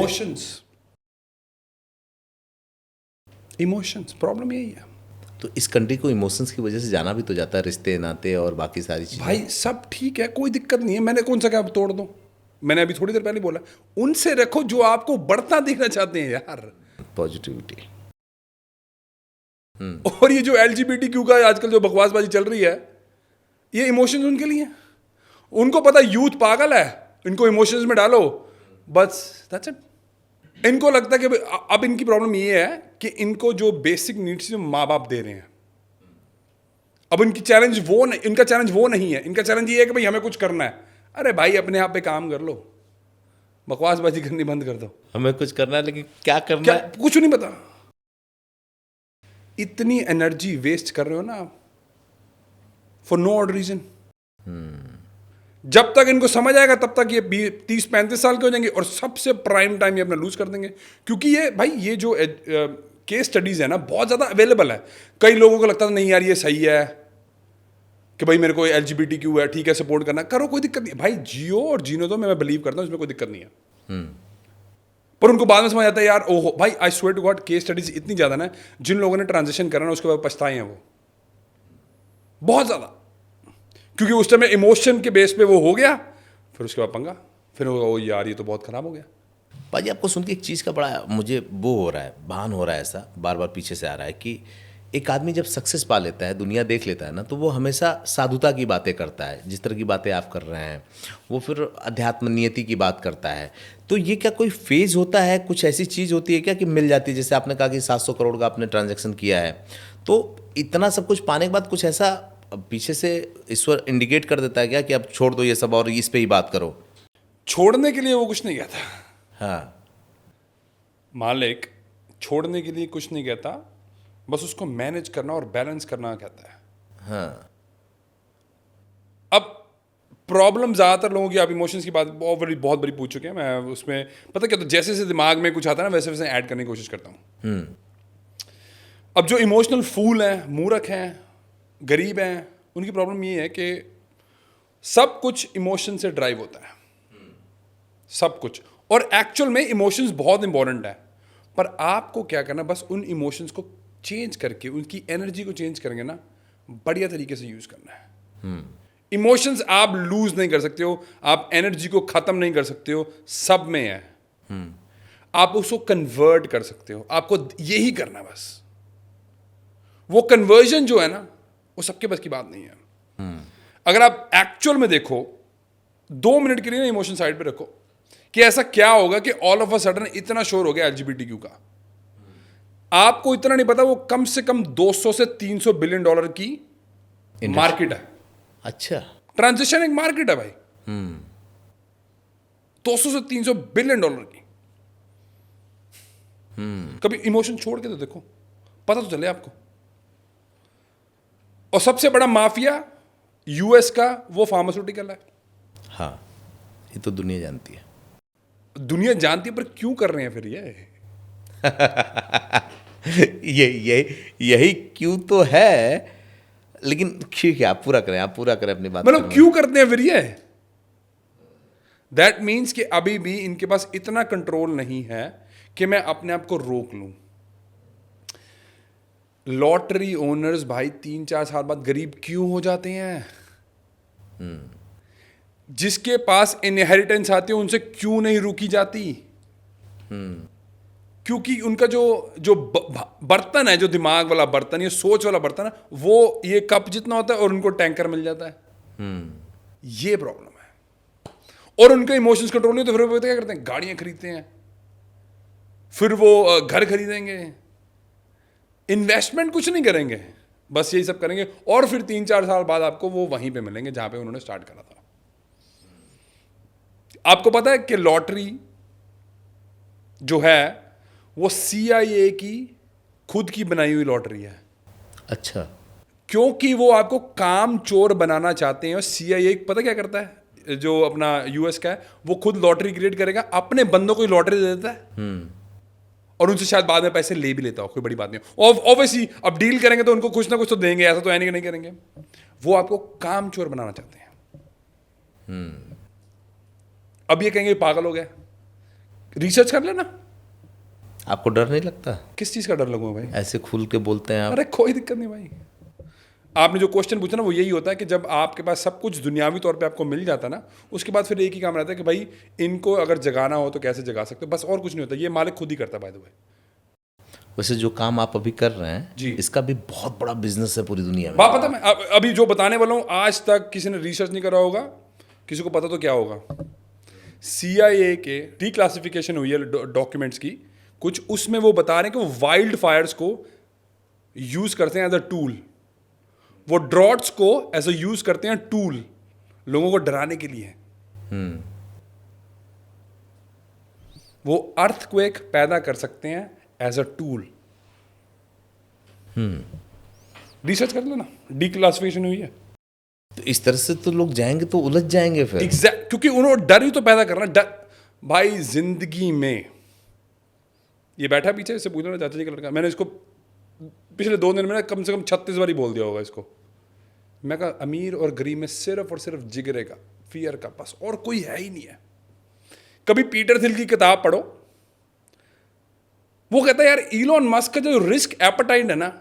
इमोशंस प्रॉब्लम यही है। तो इस कंट्री को इमोशंस की वजह से जाना भी तो जाता है, रिश्ते नाते और बाकी सारी चीज़ें। भाई सब ठीक है, कोई दिक्कत नहीं है, मैंने कौन सा क्या तोड़ दूं, मैंने अभी थोड़ी देर पहले बोला, उनसे रखो जो आपको बढ़ता देखना चाहते हैं यार, पॉजिटिविटी। और ये जो LGBTQ का आजकल जो बकवासबाजी चल रही है, ये इमोशंस उनके लिए, उनको पता यूथ पागल है, इनको इमोशंस में डालो बस, दैट्स इट। इनको लगता है कि अब इनकी प्रॉब्लम ये है कि इनको जो बेसिक नीड्स जो माँ बाप दे रहे हैं, अब इनकी चैलेंज वो नहीं, इनका चैलेंज वो नहीं है, इनका चैलेंज ये है कि भाई हमें कुछ करना है। अरे भाई अपने आप पे काम कर लो, बकवासबाजी करनी बंद कर दो। हमें कुछ करना है, लेकिन क्या करना क्या है? कुछ नहीं पता। इतनी एनर्जी वेस्ट कर रहे हो ना आप फॉर नो ऑड रीजन। जब तक इनको समझ आएगा तब तक ये 30-35 साल के हो जाएंगे और सबसे प्राइम टाइम ये अपना लूज कर देंगे। क्योंकि ये भाई ये जो केस स्टडीज है ना बहुत ज़्यादा अवेलेबल है। कई लोगों को लगता था नहीं यार ये सही है कि भाई मेरे को LGBTQ है, ठीक है सपोर्ट करना करो, कोई दिक्कत नहीं भाई, जियो और जीने दो, मैं बिलीव करता हूँ इसमें कोई दिक्कत नहीं है। पर उनको बाद में समझ आता है यार ओहो भाई I swear to God case studies इतनी ज़्यादा ना, जिन लोगों ने ट्रांजिशन करा ना उसके बाद पछताए हैं वो बहुत ज़्यादा। क्योंकि उस टाइम इमोशन के बेस पे वो हो गया, फिर उसके बाद पंगा, फिर ओ यार ये तो बहुत खराब हो गया। भाजी आपको सुन के एक चीज़ का बड़ा मुझे वो हो रहा है, भान हो रहा है, ऐसा बार बार पीछे से आ रहा है कि एक आदमी जब सक्सेस पा लेता है, दुनिया देख लेता है ना, तो वो हमेशा साधुता की बातें करता है, जिस तरह की बातें आप कर रहे हैं, वो फिर अध्यात्म नियति की बात करता है। तो ये क्या कोई फेज होता है, कुछ ऐसी चीज़ होती है क्या कि मिल जाती है? जैसे आपने कहा कि 700 करोड़ का आपने ट्रांजैक्शन किया है, तो इतना सब कुछ पाने के बाद कुछ ऐसा पीछे से ईश्वर इंडिकेट कर देता है क्या कि अब छोड़ दो ये सब और इस पे ही बात करो? छोड़ने के लिए वो कुछ नहीं कहता। हाँ, मालिक छोड़ने के लिए कुछ नहीं कहता, बस उसको मैनेज करना और बैलेंस करना कहता है। हाँ, अब प्रॉब्लम ज़्यादातर लोगों की, आप इमोशंस की बात बहुत बड़ी पूछ चुके हैं, मैं उसमें पता क्या, तो जैसे जैसे दिमाग में कुछ आता है ना वैसे वैसे ऐड करने की कोशिश करता हूँ। अब जो इमोशनल फूल हैं, मूर्ख हैं, गरीब हैं, उनकी प्रॉब्लम ये है कि सब कुछ इमोशन से ड्राइव होता है, सब कुछ। और एक्चुअल में इमोशंस बहुत इंपॉर्टेंट है, पर आपको क्या करना, बस उन इमोशंस को चेंज करके, उनकी एनर्जी को चेंज करेंगे ना, बढ़िया तरीके से यूज करना है। इमोशंस आप लूज नहीं कर सकते हो, आप एनर्जी को खत्म नहीं कर सकते हो, सब में है। आप उसको कन्वर्ट कर सकते हो, आपको यही करना है बस। वो कन्वर्जन जो है ना, वो सबके बस की बात नहीं है। अगर आप एक्चुअल में देखो, 2 मिनट के लिए ना इमोशन साइड पे रखो कि ऐसा क्या होगा कि ऑल ऑफ अ सडन इतना शोर हो गया LGBTQ का। आपको इतना नहीं पता वो कम से कम 200 से 300 बिलियन डॉलर की मार्केट है। अच्छा, ट्रांजिशन एक मार्केट है भाई, 200 से 300 बिलियन डॉलर की। कभी इमोशन छोड़ के तो देखो, पता तो चले आपको। और सबसे बड़ा माफिया US का वो फार्मास्यूटिकल है। हाँ, ये तो दुनिया जानती है। दुनिया जानती है, पर क्यों कर रहे हैं फिर यही क्यों तो है, लेकिन ठीक है, आप पूरा करें अपनी बात। मतलब क्यों करते हैं फिर ये? दैट मीन्स कि अभी भी इनके पास इतना कंट्रोल नहीं है कि मैं अपने आप को रोक लूं। लॉटरी ओनर्स भाई 3-4 साल बाद गरीब क्यों हो जाते हैं? जिसके पास इनहेरिटेंस आती है उनसे क्यों नहीं रुकी जाती? क्योंकि उनका जो बर्तन है, जो दिमाग वाला बर्तन, ये सोच वाला बर्तन है, वो ये कप जितना होता है और उनको टैंकर मिल जाता है। ये प्रॉब्लम है। और उनके इमोशंस कंट्रोल नहीं, तो फिर वो क्या करते हैं, गाड़ियां खरीदते हैं, फिर वो घर खरीदेंगे, इन्वेस्टमेंट कुछ नहीं करेंगे, बस यही सब करेंगे। और फिर 3-4 साल बाद आपको वो वहीं पे मिलेंगे जहां पे उन्होंने स्टार्ट करा था। आपको पता है कि लॉटरी जो है वो CIA की खुद की बनाई हुई लॉटरी है। अच्छा, क्योंकि वो आपको काम चोर बनाना चाहते हैं। और CIA पता क्या करता है, जो अपना US का है, वो खुद लॉटरी क्रिएट करेगा, अपने बंदों को लॉटरी दे देता है और उनसे शायद बाद में पैसे ले भी लेता हो, कोई बड़ी बात नहीं। ऑब्वियसली अब डील करेंगे तो उनको कुछ ना कुछ तो देंगे, ऐसा तो है नहीं कि नहीं करेंगे। वो आपको काम चोर बनाना चाहते हैं। अब ये कहेंगे पागल हो गए, रिसर्च कर लेना। आपको डर नहीं लगता? किस चीज का डर लगूंगा भाई? ऐसे खुल के बोलते हैं आप। अरे कोई दिक्कत नहीं भाई। आपने जो क्वेश्चन पूछा ना, वो यही होता है कि जब आपके पास सब कुछ दुनियावी तौर पे आपको मिल जाता ना, उसके बाद फिर एक ही काम रहता है कि भाई इनको अगर जगाना हो तो कैसे जगा सकते हो, बस और कुछ नहीं होता। ये मालिक खुद ही करता है बाय द वे। वैसे जो काम आप अभी कर रहे हैं जी, इसका भी बहुत बड़ा बिजनेस है पूरी दुनिया में। बात पता, मैं अभी जो बताने वाला हूँ आज तक किसी ने रिसर्च नहीं करा होगा, किसी को पता तो क्या होगा। CIA के डिक्लासिफिकेशन हुई है डॉक्यूमेंट्स की कुछ, उसमें वो बता रहे हैं कि वो वाइल्ड फायर्स को यूज करते हैं एज अ टूल, वो ड्रॉट्स को एज अ यूज करते हैं टूल, लोगों को डराने के लिए। वो अर्थक्वेक पैदा कर सकते हैं एज अ टूल। रिसर्च कर लेना, डीक्लासिफिकेशन हुई है। तो इस तरह से तो लोग जाएंगे तो उलझ जाएंगे फिर। एग्जैक्ट, क्योंकि उन्होंने डर ही तो पैदा करना। डर भाई जिंदगी में, ये बैठा पीछे, इससे पूछना चाचा जी का लड़का, मैंने इसको पिछले 2 दिन में ना कम से कम 36 बार ही बोल दिया होगा इसको। मैं कहा अमीर और गरीब में सिर्फ और सिर्फ जिगरे का, फियर का, बस और कोई है ही नहीं है। कभी पीटर थिल की किताब पढ़ो, वो कहता है यार इलॉन मस्क का जो रिस्क एपेटाइट है ना,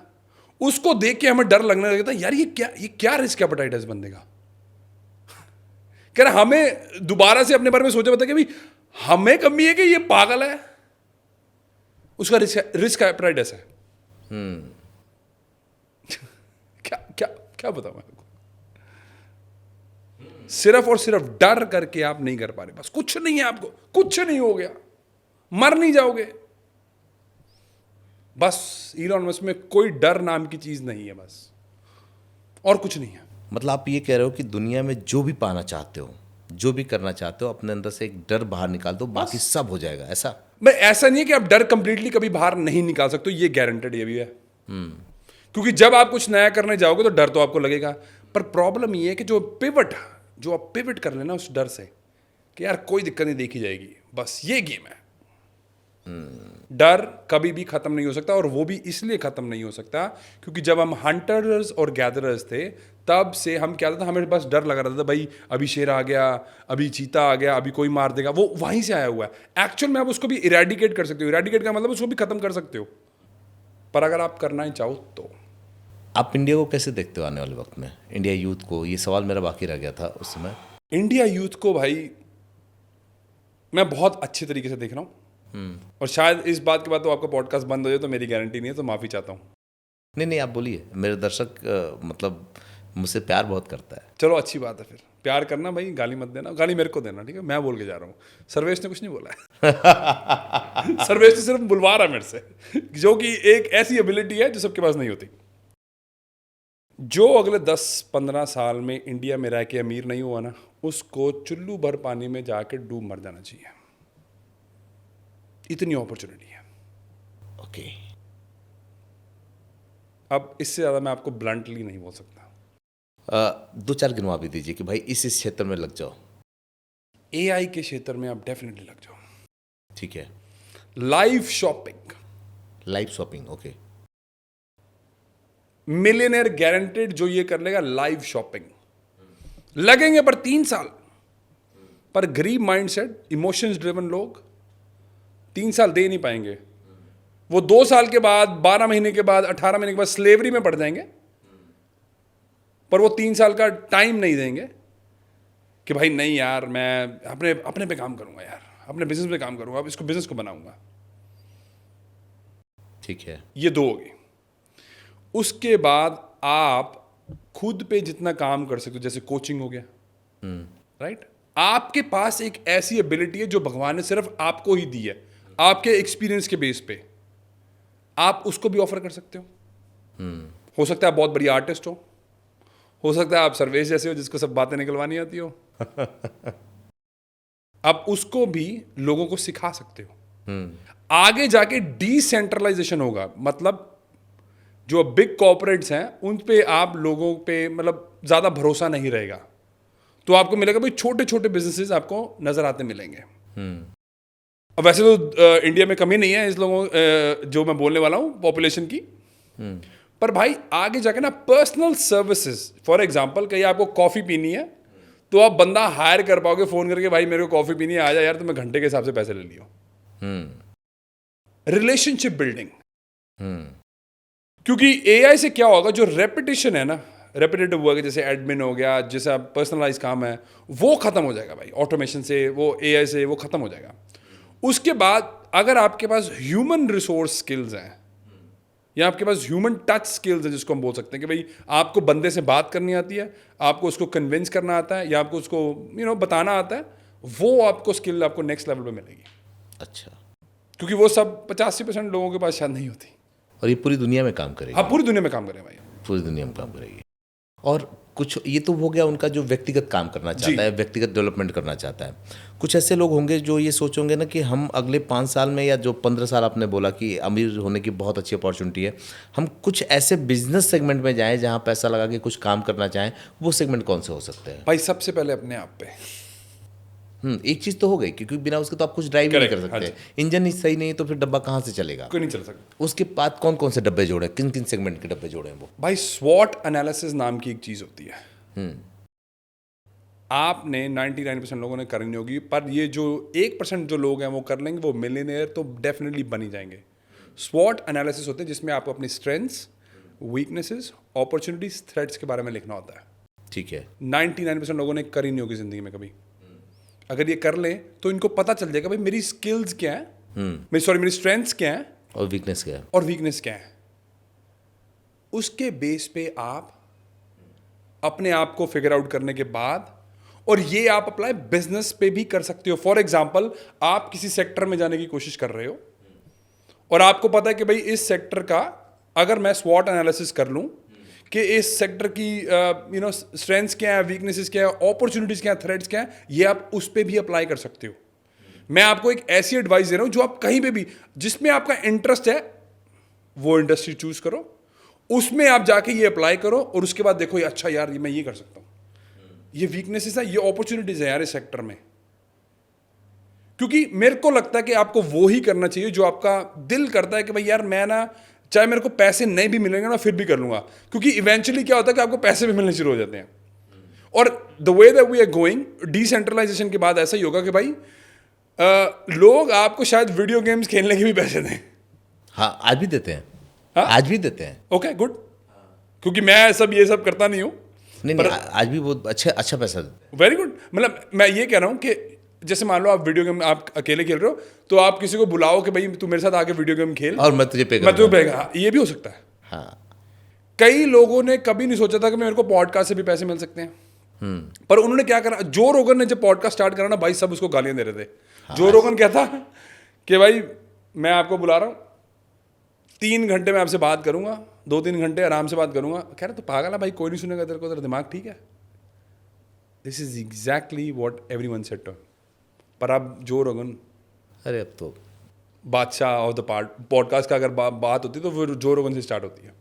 उसको देख के हमें डर लगने लगता है यार ये क्या रिस्क एपेटाइट है इस बंदे का। कह रहा हमें दोबारा से अपने बारे में सोचा पता कि भाई हमें कमी है कि ये पागल है, उसका रिस्क एपेटाइट ऐसा है। क्या क्या क्या बताऊं मैं आपको। सिर्फ और सिर्फ डर करके आप नहीं कर पा रहे, बस कुछ नहीं है, आपको कुछ नहीं हो गया, मर नहीं जाओगे, बस इलॉन मस्क में कोई डर नाम की चीज नहीं है, बस और कुछ नहीं है। मतलब आप ये कह रहे हो कि दुनिया में जो भी पाना चाहते हो, जो भी करना चाहते हो, अपने अंदर से एक डर बाहर निकाल दो, बाकी सब हो जाएगा, ऐसा? मैं ऐसा नहीं है कि आप डर कंप्लीटली कभी बाहर नहीं निकाल सकते, ये गारंटेड ये भी है। क्योंकि जब आप कुछ नया करने जाओगे तो डर तो आपको लगेगा, पर प्रॉब्लम ये है कि जो आप पिवट कर लेना उस डर से कि यार कोई दिक्कत नहीं, देखी जाएगी, बस ये गेम है। डर कभी भी खत्म नहीं हो सकता, और वो भी इसलिए खत्म नहीं हो सकता क्योंकि जब हम हंटर्स और गैदरर्स थे तब से हम क्या था, हमें बस डर लगा रहता था भाई अभी शेर आ गया, अभी चीता आ गया, अभी कोई मार देगा, वो वहीं से आया हुआ है। एक्चुअल में आप उसको भी इरेडिकेट कर सकते हो, इरेडिकेट का मतलब उसको भी खत्म कर सकते हो, पर अगर आप करना ही चाहो तो। आप इंडिया को कैसे देखते हो आने वाले वक्त में, इंडिया यूथ को? ये सवाल मेरा बाकी रह गया था उस समय। इंडिया यूथ को भाई मैं बहुत अच्छे तरीके से देख रहा हूँ, और शायद इस बात के बाद तो आपका पॉडकास्ट बंद हो जाए तो मेरी गारंटी नहीं है, तो माफ़ी चाहता हूँ। नहीं आप बोलिए, मेरे दर्शक मतलब मुझसे प्यार बहुत करता है। चलो अच्छी बात है, फिर प्यार करना भाई, गाली मत देना, गाली मेरे को देना, ठीक है? मैं बोल के जा रहा हूँ, सर्वेश ने कुछ नहीं बोला है। सर्वेश ने सिर्फ बुलवा रहा है मेरे से, जो कि एक ऐसी एबिलिटी है जो सबके पास नहीं होती। जो अगले 10-15 साल में इंडिया में रह के अमीर नहीं हुआ ना, उसको चुल्लू भर पानी में जाके डूब मर जाना चाहिए, इतनी अपॉर्चुनिटी है। ओके। अब इससे ज़्यादा मैं आपको ब्लंटली नहीं बोल सकता। 2-4 गिनवा भी दीजिए कि भाई इस क्षेत्र में लग जाओ। एआई के क्षेत्र में आप डेफिनेटली लग जाओ। ठीक है। Live shopping, live shopping, okay. Millionaire guaranteed जो ये कर लेगा लाइव शॉपिंग। लगेंगे पर 3 साल, पर गरीब माइंडसेट, इमोशंस ड्रिवन लोग 3 साल दे नहीं पाएंगे। वो 2 साल के बाद, 12 महीने के बाद, 18 महीने के बाद स्लेवरी में पड़ जाएंगे, पर वो 3 साल का टाइम नहीं देंगे कि भाई नहीं यार मैं अपने पे काम करूंगा, यार अपने बिजनेस पे काम करूंगा, अब इसको बिजनेस को बनाऊंगा। ठीक है। ये 2 हो गए। उसके बाद आप खुद पे जितना काम कर सकते हो, जैसे कोचिंग हो गया, राइट? आपके पास एक ऐसी एबिलिटी है जो भगवान ने सिर्फ आपको ही दी है, आपके एक्सपीरियंस के बेस पे आप उसको भी ऑफर कर सकते हो सकता है आप बहुत बड़ी आर्टिस्ट हो सकता है आप सर्वेश जैसे हो जिसको सब बातें निकलवानी आती हो। आप उसको भी लोगों को सिखा सकते हो। आगे जाके डिसेंट्रलाइजेशन होगा, मतलब जो बिग कॉर्पोरेट्स हैं उन पे आप लोगों पे मतलब ज़्यादा भरोसा नहीं रहेगा, तो आपको मिलेगा भाई छोटे छोटे बिजनेसेस आपको नज़र आते मिलेंगे। अब वैसे तो इंडिया में कमी नहीं है इस लोगों जो मैं बोलने वाला हूँ पॉपुलेशन की, पर भाई आगे जाके ना पर्सनल सर्विसेज, फॉर एग्जांपल कहीं आपको कॉफ़ी पीनी है तो आप बंदा हायर कर पाओगे फ़ोन करके, भाई मेरे को कॉफ़ी पीनी है, आ जा यार, तो मैं घंटे के हिसाब से पैसे ले लियो। रिलेशनशिप बिल्डिंग, क्योंकि एआई से क्या होगा, जो रेपिटेशन है ना, रेपिटेटिव वर्क जैसे एडमिन हो गया, जैसे पर्सनलाइज काम है, वो खत्म हो जाएगा भाई ऑटोमेशन से, वो एआई से वो खत्म हो जाएगा। उसके बाद अगर आपके पास ह्यूमन रिसोर्स स्किल्स हैं या आपके पास ह्यूमन टच स्किल्स हैं, जिसको हम बोल सकते हैं कि भाई आपको बंदे से बात करनी आती है, आपको उसको कन्विंस करना आता है, या आपको उसको बताना आता है, वो आपको स्किल आपको नेक्स्ट लेवल पे मिलेगी। अच्छा। क्योंकि वो सब 85% लोगों के पास शायद नहीं होती। और ये पूरी दुनिया में काम करेगी? हाँ, पूरी दुनिया में काम करें भाई, पूरी दुनिया में काम करेगी। और कुछ ये तो हो गया उनका जो व्यक्तिगत काम करना चाहता है, व्यक्तिगत डेवलपमेंट करना चाहता है। कुछ ऐसे लोग होंगे जो ये सोचेंगे ना कि हम अगले 5 साल में, या जो 15 साल आपने बोला कि अमीर होने की बहुत अच्छी अपॉर्चुनिटी है, हम कुछ ऐसे बिजनेस सेगमेंट में जाएं जहां पैसा लगा के कुछ काम करना चाहें, वो सेगमेंट कौन से हो सकते हैं? भाई सबसे पहले अपने आप पे। एक चीज़ तो हो गई, क्योंकि बिना उसके तो आप कुछ ड्राइव ही नहीं कर Correct, हाँ सकते। इंजन ही सही नहीं तो फिर डब्बा कहाँ से चलेगा? कोई नहीं चल सकता। उसके बाद कौन कौन से डब्बे जोड़े, किन किन सेगमेंट के डब्बे जोड़े हैं वो? भाई स्वॉट एनालिसिस नाम की एक चीज़ होती है। आपने 99% लोगों ने करनी होगी, पर ये जो 1% जो लोग हैं वो कर लेंगे, वो मिलियनेयर तो डेफिनेटली बन ही जाएंगे। स्वॉट एनालिसिस होते हैं जिसमें आपको अपनी स्ट्रेंथ्स, वीकनेसेस, अपॉर्चुनिटीज, थ्रेट्स के बारे में लिखना होता है। ठीक है। 99% लोगों ने करी नहीं होगी जिंदगी में कभी। अगर ये कर लें तो इनको पता चल जाएगा भाई मेरी स्किल्स क्या है, मेरी स्ट्रेंथ्स क्या है और वीकनेस क्या है? और वीकनेस क्या है। उसके बेस पे आप अपने आप को फिगर आउट करने के बाद, और ये आप अप्लाई बिजनेस पे भी कर सकते हो। फॉर एग्जाम्पल, आप किसी सेक्टर में जाने की कोशिश कर रहे हो और आपको पता है कि भाई इस सेक्टर का अगर मैं स्वॉट एनालिसिस कर लूं कि इस सेक्टर की स्ट्रेंथ्स क्या है, वीकनेसेस क्या है, अपॉर्चुनिटीज क्या है, थ्रेट्स क्या है, ये आप उस पर भी अप्लाई कर सकते हो। मैं आपको एक ऐसी एडवाइस दे रहा हूं जो आप कहीं पे भी, जिसमें आपका इंटरेस्ट है, वो इंडस्ट्री चूज करो, उसमें आप जाके ये अप्लाई करो और उसके बाद देखो ये अच्छा यार, ये मैं ये कर सकता हूं, ये वीकनेसेस है, ये अपॉर्चुनिटीज है यार इस सेक्टर में। क्योंकि मेरे को लगता है कि आपको वो ही करना चाहिए जो आपका दिल करता है कि भाई यार मैं ना, चाहे मेरे को पैसे नहीं भी मिलेंगे ना फिर भी कर लूंगा। क्योंकि इवेंचुअली क्या होता है कि आपको पैसे भी मिलने शुरू हो जाते हैं। और the way that we are going, decentralization के बाद ऐसा ही होगा कि भाई लोग आपको शायद वीडियो गेम्स खेलने के भी पैसे दें। हाँ, आज भी देते हैं। हाँ? आज भी देते हैं। ओके गुड, क्योंकि मैं ये सब करता नहीं हूँ। नहीं, आज भी बहुत अच्छा पैसा देते हैं। Very good. मतलब मैं ये कह रहा हूँ कि जैसे मान लो आप वीडियो गेम आप अकेले खेल रहे हो, तो आप किसी को बुलाओ कि भाई तू मेरे साथ आके वीडियो गेम खेल और मैं तुझे पे मैं तुझे पे, ये भी हो सकता है। हाँ। कई लोगों ने कभी नहीं सोचा था कि मेरे को पॉडकास्ट से भी पैसे मिल सकते हैं, पर उन्होंने क्या करा, जो रोगन ने जब पॉडकास्ट स्टार्ट करा ना भाई, सब उसको गालियां दे रहे थे। जो रोगन कहता कि भाई मैं आपको बुला रहा हूँ, 3 घंटे में आपसे बात करूंगा, 2-3 घंटे आराम से बात करूंगा, कह रहे तो पागल है भाई, कोई नहीं सुनेगा तेरे को, तेरा दिमाग ठीक है। This is exactly what everyone said too. पर अब जो रोगन, अरे अब तो बादशाह ऑफ द पॉडकास्ट का अगर बात होती है तो फिर जो रोगन से स्टार्ट होती है।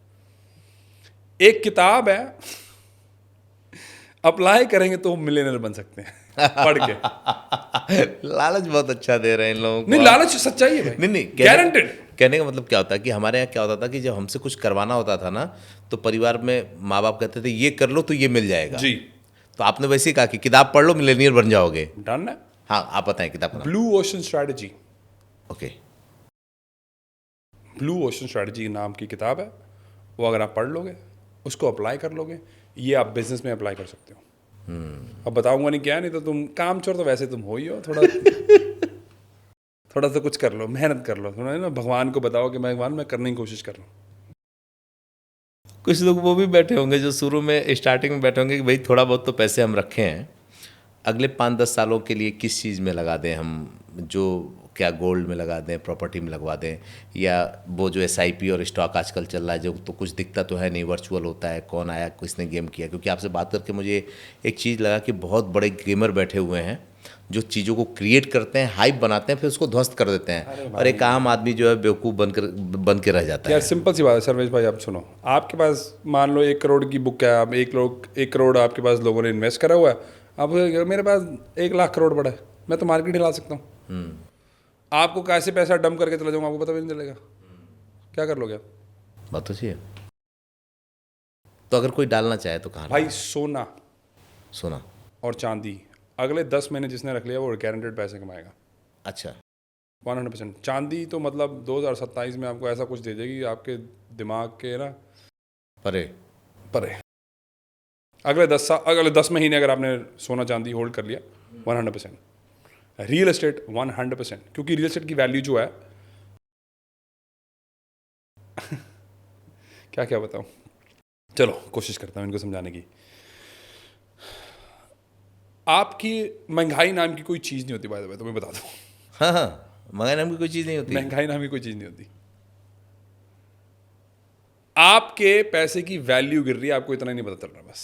एक किताब है, अप्लाई करेंगे तो मिलियनर बन सकते हैं पढ़ के। लालच बहुत अच्छा दे रहे हैं इन लोगों को। नहीं, लालच सच्चाई है भाई। नहीं, गारंटेड। कहने का मतलब क्या होता है कि हमारे यहाँ क्या होता था कि जब हमसे कुछ करवाना होता था ना, तो परिवार में माँ बाप कहते थे ये कर लो तो ये मिल जाएगा जी। तो आपने वैसे ही कहा कि किताब पढ़ लो, मिलेनियर बन जाओगे। डन है। हाँ, आप बताएं किताब का नाम। Blue ocean strategy. Okay. Blue ocean strategy नाम की किताब है, वो अगर आप पढ़ लोगे, उसको अप्लाई कर लोगे, ये आप बिजनेस में अप्लाई कर सकते हो। अब बताऊंगा नहीं क्या, नहीं तो तुम काम चोर तो वैसे तुम हो ही हो। थोड़ा सा कुछ कर लो, मेहनत कर लो, थोड़ा ना भगवान को बताओ कि मैं भगवान मैं करने की कोशिश कर रहा हूँ। कुछ लोग वो भी बैठे होंगे जो शुरू में स्टार्टिंग में बैठे होंगे कि भाई थोड़ा बहुत तो पैसे हम रखे हैं, अगले 5-10 सालों के लिए किस चीज़ में लगा दें हम, जो क्या गोल्ड में लगा दें, प्रॉपर्टी में लगवा दें, या वो जो SIP और स्टॉक आजकल चल रहा है जो तो कुछ दिखता तो है नहीं, वर्चुअल होता है, कौन आया किसने गेम किया। क्योंकि आपसे बात करके मुझे एक चीज़ लगा कि बहुत बड़े गेमर बैठे हुए हैं जो चीज़ों को क्रिएट करते हैं, हाइप बनाते हैं, फिर उसको ध्वस्त कर देते हैं, और एक आम आदमी जो है बेवकूफ़ बन के रह जाता है। यार सिंपल सी बात है सर्वेश भाई, आप सुनो, आपके पास मान लो 1 करोड़ की बुक है, आप 1 करोड़ आपके पास लोगों ने इन्वेस्ट करा हुआ है, आप मेरे पास 1 लाख करोड़ पड़ा है, मैं तो मार्केट हिला सकता हूँ। आपको कैसे पैसा डंप करके चला जाऊंगा, आपको पता भी नहीं चलेगा। क्या कर लोगे आप? बात तो सही है। तो अगर कोई डालना चाहे तो कहाँ? भाई सोना और चांदी, अगले 10 महीने जिसने रख लिया वो गारंटेड पैसे कमाएगा। अच्छा। 100%। चांदी तो मतलब 2027 में आपको ऐसा कुछ दे देगी आपके दिमाग के ना परे। अगले 10 महीने अगर आपने सोना चांदी होल्ड कर लिया, 100%। रियल एस्टेट 100%, क्योंकि रियल एस्टेट की वैल्यू जो है क्या बताऊं, चलो कोशिश करता हूं इनको समझाने की। आपकी महंगाई नाम की कोई चीज़ नहीं होती, बाय द वे, तो मैं बता दूं। हाँ, महंगाई नाम की कोई चीज़ नहीं होती। महंगाई नाम की कोई चीज़ नहीं होती। आपके पैसे की वैल्यू गिर रही है, आपको इतना ही नहीं पता चल रहा बस।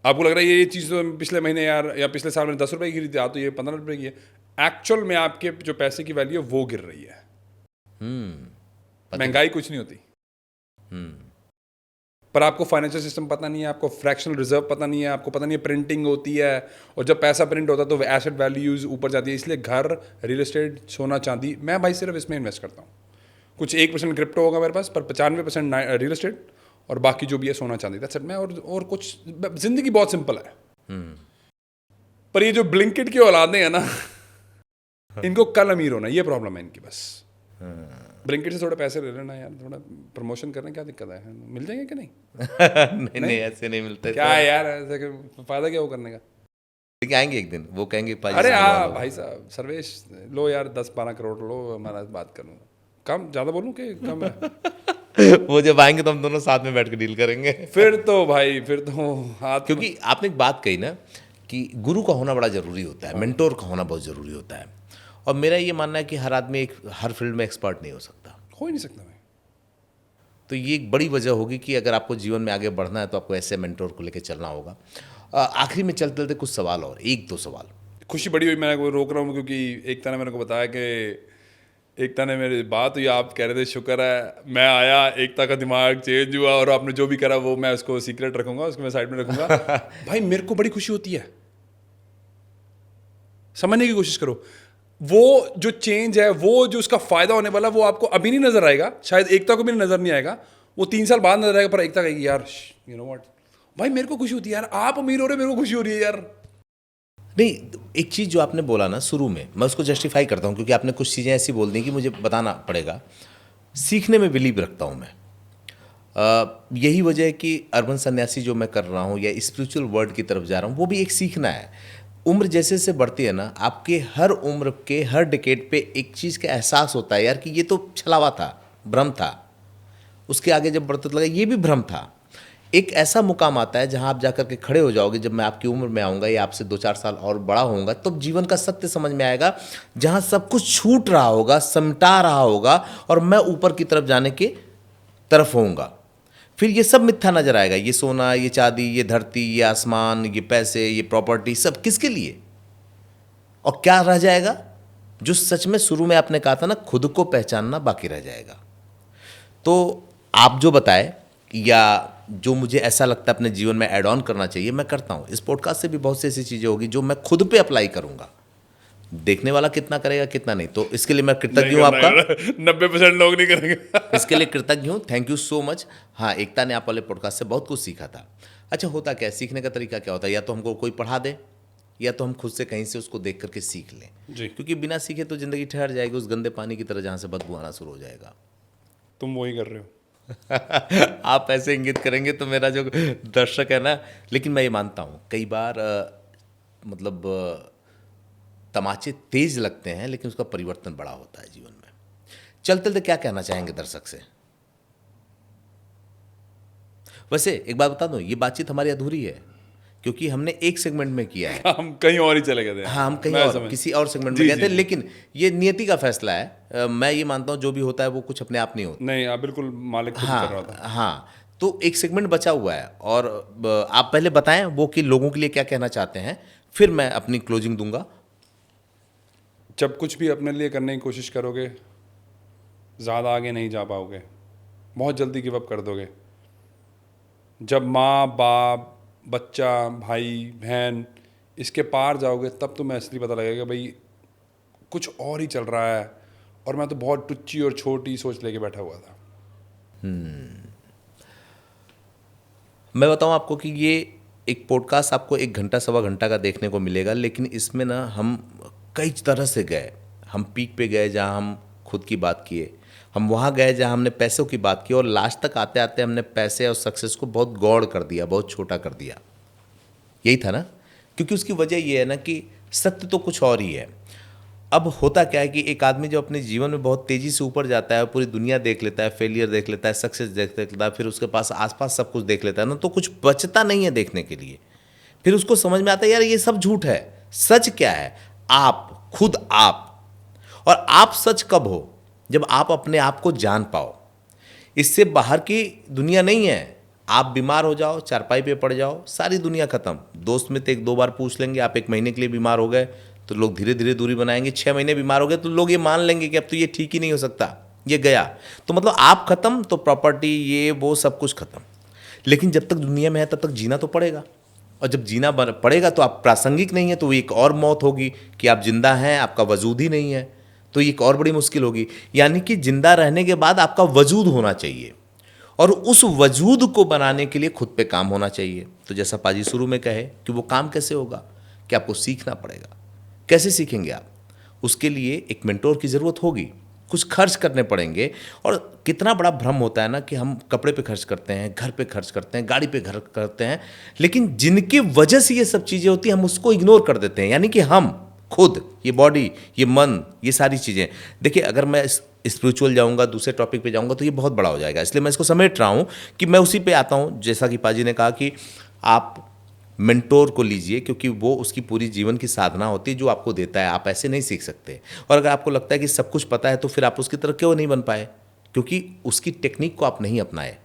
आपको लग रहा है ये चीज़ तो पिछले महीने यार या पिछले साल मैंने 10 रुपए की खरीदी थी, तो ये 15 रुपए की है। एक्चुअल में आपके जो पैसे की वैल्यू है वो गिर रही है। महंगाई कुछ नहीं होती, पर आपको फाइनेंशियल सिस्टम पता नहीं है, आपको फ्रैक्शनल रिजर्व पता नहीं है, आपको पता नहीं है प्रिंटिंग होती है, और जब पैसा प्रिंट होता है तो एसेट वैल्यूज ऊपर जाती है। इसलिए घर, रियल एस्टेट, सोना चांदी, मैं भाई सिर्फ इसमें इन्वेस्ट करता हूँ। कुछ 1% क्रिप्टो होगा मेरे पास, पर 95% रियल एस्टेट और बाकी जो भी है सोना चांदी। That's it. मैं और कुछ, जिंदगी बहुत सिंपल है। पर ये जो ब्लिंकिट की औलादें हैं ना, इनको कल अमीर होना, ये प्रॉब्लम है इनकी बस। ब्लिंकिट से थोड़े पैसे ले लेना यार, थोड़ा प्रमोशन करने, क्या दिक्कत है, मिल जाएंगे कि नहीं? नहीं, ऐसे नहीं मिलते। क्या है यार, ऐसे फायदा क्या वो करने का? लेकिन आएंगे एक दिन, वो कहेंगे अरे हाँ भाई साहब, सर्वेश लो यार 10-12 करोड़ लो, हमारा बात करूँगा। कम ज़्यादा बोलूँ कि कम है? वो जब आएंगे तो हम दोनों साथ में बैठ के डील करेंगे। फिर तो भाई, फिर तो हाथ, क्योंकि आपने एक बात कही ना कि गुरु का होना बड़ा ज़रूरी होता है, मेंटोर का होना बहुत ज़रूरी होता है। और मेरा ये मानना है कि हर आदमी हर फील्ड में एक्सपर्ट नहीं हो सकता। हो ही नहीं सकता भाई। तो ये एक बड़ी वजह होगी कि अगर आपको जीवन में आगे बढ़ना है तो आपको ऐसे मेंटोर को लेकर चलना होगा। आखिरी में चलते चलते कुछ सवाल और, 1-2 सवाल। खुशी बड़ी हुई, मैं को रोक रहा हूँ क्योंकि एकता ने मेरे को बताया कि एकता ने मेरी बात हुई, आप कह रहे थे शुक्र है मैं आया, एकता का दिमाग चेंज हुआ, और आपने जो भी करा वो मैं उसको सीक्रेट रखूंगा, उसको मैं साइड में रखूंगा। भाई मेरे को बड़ी खुशी होती है, समझने की कोशिश करो। वो जो चेंज है, वो जो उसका फायदा होने वाला, वो आपको अभी नहीं नजर आएगा, शायद एकता को भी नजर नहीं आएगा, वो 3 साल बाद नजर आएगा। पर एकता कहेगी यार यू नो व्हाट, भाई मेरे को खुशी होती है यार, आप अमीर हो रहे, मेरे को खुशी हो रही है यार। नहीं, एक चीज़ जो आपने बोला ना शुरू में, मैं उसको जस्टिफाई करता हूँ क्योंकि आपने कुछ चीज़ें ऐसी बोल दी कि मुझे बताना पड़ेगा। सीखने में बिलीव रखता हूँ मैं। यही वजह है कि अर्बन सन्यासी जो मैं कर रहा हूँ या स्पिरिचुअल वर्ल्ड की तरफ जा रहा हूँ, वो भी एक सीखना है। उम्र जैसे जैसे बढ़ती है ना, आपके हर उम्र के हर डिकेड पे एक चीज़ का एहसास होता है यार कि ये तो छलावा था, भ्रम था। उसके आगे जब बढ़ते लगा ये भी भ्रम था। एक ऐसा मुकाम आता है जहां आप जाकर के खड़े हो जाओगे, जब मैं आपकी उम्र में आऊँगा या आपसे 2-4 साल और बड़ा होऊंगा, तब तो जीवन का सत्य समझ में आएगा, जहां सब कुछ छूट रहा होगा, समटा रहा होगा, और मैं ऊपर की तरफ जाने के तरफ होऊंगा। फिर ये सब मिथ्या नजर आएगा, ये सोना, ये चांदी, ये धरती, ये आसमान, ये पैसे, ये प्रॉपर्टी, सब किसके लिए? और क्या रह जाएगा? जो सच में शुरू में आपने कहा था ना, खुद को पहचानना बाकी रह जाएगा। तो आप जो बताए या जो मुझे ऐसा लगता है अपने जीवन में ऐड ऑन करना चाहिए, मैं करता हूँ। इस पॉडकास्ट से भी बहुत सी ऐसी चीज़ें होगी जो मैं खुद पे अप्लाई करूँगा। देखने वाला कितना करेगा कितना नहीं, तो इसके लिए मैं कृतज्ञ हूँ आपका। 90% लोग नहीं करेंगे। इसके लिए कृतज्ञ हूँ, थैंक यू सो मच। हाँ, एकता ने आप वाले पॉडकास्ट से बहुत कुछ सीखा था। अच्छा, होता क्या है, सीखने का तरीका क्या होता है? या तो हमको कोई पढ़ा दे, या तो हम खुद से कहीं से उसको देख करके सीख लें जी। क्योंकि बिना सीखे तो ज़िंदगी ठहर जाएगी उस गंदे पानी की तरह जहाँ से बदबू आना शुरू हो जाएगा। तुम वही कर रहे हो। आप ऐसे इंगित करेंगे तो मेरा जो दर्शक है ना, लेकिन मैं ये मानता हूँ कई बार मतलब तमाचे तेज लगते हैं लेकिन उसका परिवर्तन बड़ा होता है जीवन में। चलते चलते क्या कहना चाहेंगे दर्शक से? वैसे एक बात बता दूं, ये बातचीत हमारी अधूरी है क्योंकि हमने एक सेगमेंट में किया है। हम कहीं और ही चले गए थे। हाँ, हम कहीं और किसी और सेगमेंट में गए थे, लेकिन ये नियति का फैसला है। मैं ये मानता हूँ जो भी होता है वो कुछ अपने आप नहीं होता। नहीं, आप बिल्कुल मालिक खुद कर रहा था। हाँ, तो एक सेगमेंट बचा हुआ है और आप पहले बताएं वो कि लोगों के लिए क्या कहना चाहते हैं, फिर मैं अपनी क्लोजिंग दूंगा। जब कुछ भी अपने लिए करने की कोशिश करोगे, ज़्यादा आगे नहीं जा पाओगे, बहुत जल्दी गिव अप कर दोगे। जब माँ बाप, बच्चा, भाई बहन इसके पार जाओगे, तब तुम्हें असली पता लगेगा भाई कुछ और ही चल रहा है, और मैं तो बहुत टुच्ची और छोटी सोच लेके बैठा हुआ था। मैं बताऊं आपको कि ये एक पॉडकास्ट आपको 1 घंटा सवा घंटा का देखने को मिलेगा, लेकिन इसमें ना हम कई तरह से गए। हम पीक पे गए जहां हम खुद की बात किए, हम वहाँ गए जहाँ हमने पैसों की बात की, और लास्ट तक आते आते हमने पैसे और सक्सेस को बहुत गौड़ कर दिया, बहुत छोटा कर दिया। यही था ना, क्योंकि उसकी वजह ये है ना कि सत्य तो कुछ और ही है। अब होता क्या है कि एक आदमी जो अपने जीवन में बहुत तेज़ी से ऊपर जाता है, पूरी दुनिया देख लेता है, फेलियर देख लेता है, सक्सेस देख लेता है, फिर उसके पास आसपास सब कुछ देख लेता है ना, तो कुछ बचता नहीं है देखने के लिए। फिर उसको समझ में आता है यार ये सब झूठ है। सच क्या है? आप खुद आप। और आप सच कब हो? जब आप अपने आप को जान पाओ। इससे बाहर की दुनिया नहीं है। आप बीमार हो जाओ, चारपाई पे पड़ जाओ, सारी दुनिया खत्म। दोस्त में तो एक दो बार पूछ लेंगे, आप एक महीने के लिए बीमार हो गए तो लोग धीरे धीरे दूरी बनाएंगे। 6 महीने बीमार हो गए तो लोग ये मान लेंगे कि अब तो ये ठीक ही नहीं हो सकता, ये गया। तो मतलब आप खत्म तो प्रॉपर्टी ये वो सब कुछ खत्म। लेकिन जब तक दुनिया में है तब तक जीना तो पड़ेगा, और जब जीना पड़ेगा तो आप प्रासंगिक नहीं है तो एक और मौत होगी कि आप जिंदा हैं, आपका वजूद ही नहीं है, तो एक और बड़ी मुश्किल होगी। यानी कि जिंदा रहने के बाद आपका वजूद होना चाहिए, और उस वजूद को बनाने के लिए खुद पे काम होना चाहिए। तो जैसा पाजी शुरू में कहे कि वो काम कैसे होगा, कि आपको सीखना पड़ेगा। कैसे सीखेंगे आप? उसके लिए एक मेंटोर की ज़रूरत होगी, कुछ खर्च करने पड़ेंगे। और कितना बड़ा भ्रम होता है ना कि हम कपड़े पे खर्च करते हैं, घर पे खर्च करते हैं, गाड़ी पे खर्च करते हैं, लेकिन जिनकी वजह से ये सब चीज़ें होती हैं हम उसको इग्नोर कर देते हैं। यानी कि हम खुद, ये बॉडी, ये मन, ये सारी चीज़ें। देखिए, अगर मैं स्पिरिचुअल जाऊंगा, दूसरे टॉपिक पे जाऊंगा तो ये बहुत बड़ा हो जाएगा, इसलिए मैं इसको समेट रहा हूँ कि मैं उसी पे आता हूँ। जैसा कि पाजी ने कहा कि आप मेंटोर को लीजिए, क्योंकि वो उसकी पूरी जीवन की साधना होती है जो आपको देता है। आप ऐसे नहीं सीख सकते। और अगर आपको लगता है कि सब कुछ पता है तो फिर आप उसकी तरह क्यों नहीं बन पाए? क्योंकि उसकी टेक्निक को आप नहीं अपनाए।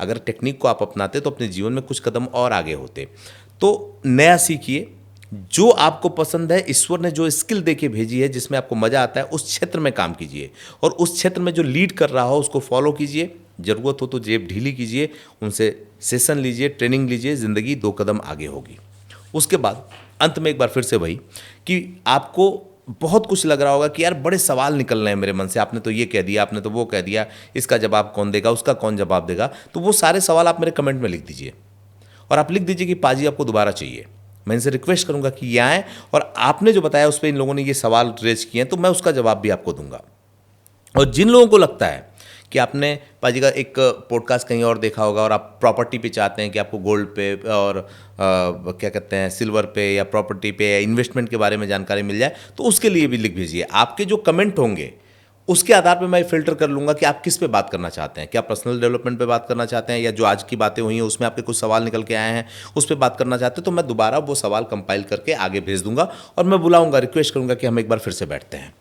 अगर टेक्निक को आप अपनाते तो अपने जीवन में कुछ कदम और आगे होते। तो नया सीखिए, जो आपको पसंद है, ईश्वर ने जो स्किल दे के भेजी है, जिसमें आपको मज़ा आता है, उस क्षेत्र में काम कीजिए। और उस क्षेत्र में जो लीड कर रहा हो उसको फॉलो कीजिए। ज़रूरत हो तो जेब ढीली कीजिए, उनसे सेशन लीजिए, ट्रेनिंग लीजिए, ज़िंदगी 2 कदम आगे होगी। उसके बाद अंत में एक बार फिर से वही कि आपको बहुत कुछ लग रहा होगा कि यार बड़े सवाल निकल रहे हैं मेरे मन से, आपने तो ये कह दिया, आपने तो वो कह दिया, इसका जवाब कौन देगा, उसका कौन जवाब देगा। तो वो सारे सवाल आप मेरे कमेंट में लिख दीजिए, और आप लिख दीजिए कि पाजी आपको दोबारा चाहिए। मैं इनसे रिक्वेस्ट करूंगा कि ये आएँ, और आपने जो बताया उस पर इन लोगों ने ये सवाल रेज किए हैं तो मैं उसका जवाब भी आपको दूंगा। और जिन लोगों को लगता है कि आपने पाजी का एक पॉडकास्ट कहीं और देखा होगा और आप प्रॉपर्टी पे चाहते हैं कि आपको गोल्ड पे और क्या कहते हैं सिल्वर पे या प्रॉपर्टी पे या इन्वेस्टमेंट के बारे में जानकारी मिल जाए, तो उसके लिए भी लिख भेजिए। आपके जो कमेंट होंगे उसके आधार पे मैं फिल्टर कर लूँगा कि आप किस पे बात करना चाहते हैं। क्या पर्सनल डेवलपमेंट पे बात करना चाहते हैं, या जो आज की बातें हुई हैं उसमें आपके कुछ सवाल निकल के आए हैं उस पर बात करना चाहते हैं, तो मैं दोबारा वो सवाल कंपाइल करके आगे भेज दूंगा और मैं बुलाऊंगा, रिक्वेस्ट करूंगा कि हम एक बार फिर से बैठते हैं।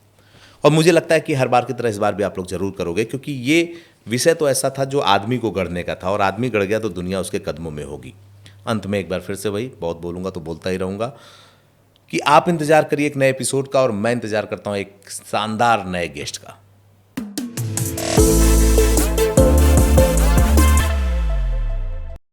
और मुझे लगता है कि हर बार की तरह इस बार भी आप लोग जरूर करोगे, क्योंकि ये विषय तो ऐसा था जो आदमी को गढ़ने का था, और आदमी गढ़ गया तो दुनिया उसके कदमों में होगी। अंत में एक बार फिर से वही, बहुत बोलूँगा तो बोलता ही रहूँगा कि आप इंतज़ार करिए एक नए एपिसोड का, और मैं इंतज़ार करता हूँ एक शानदार नए गेस्ट का।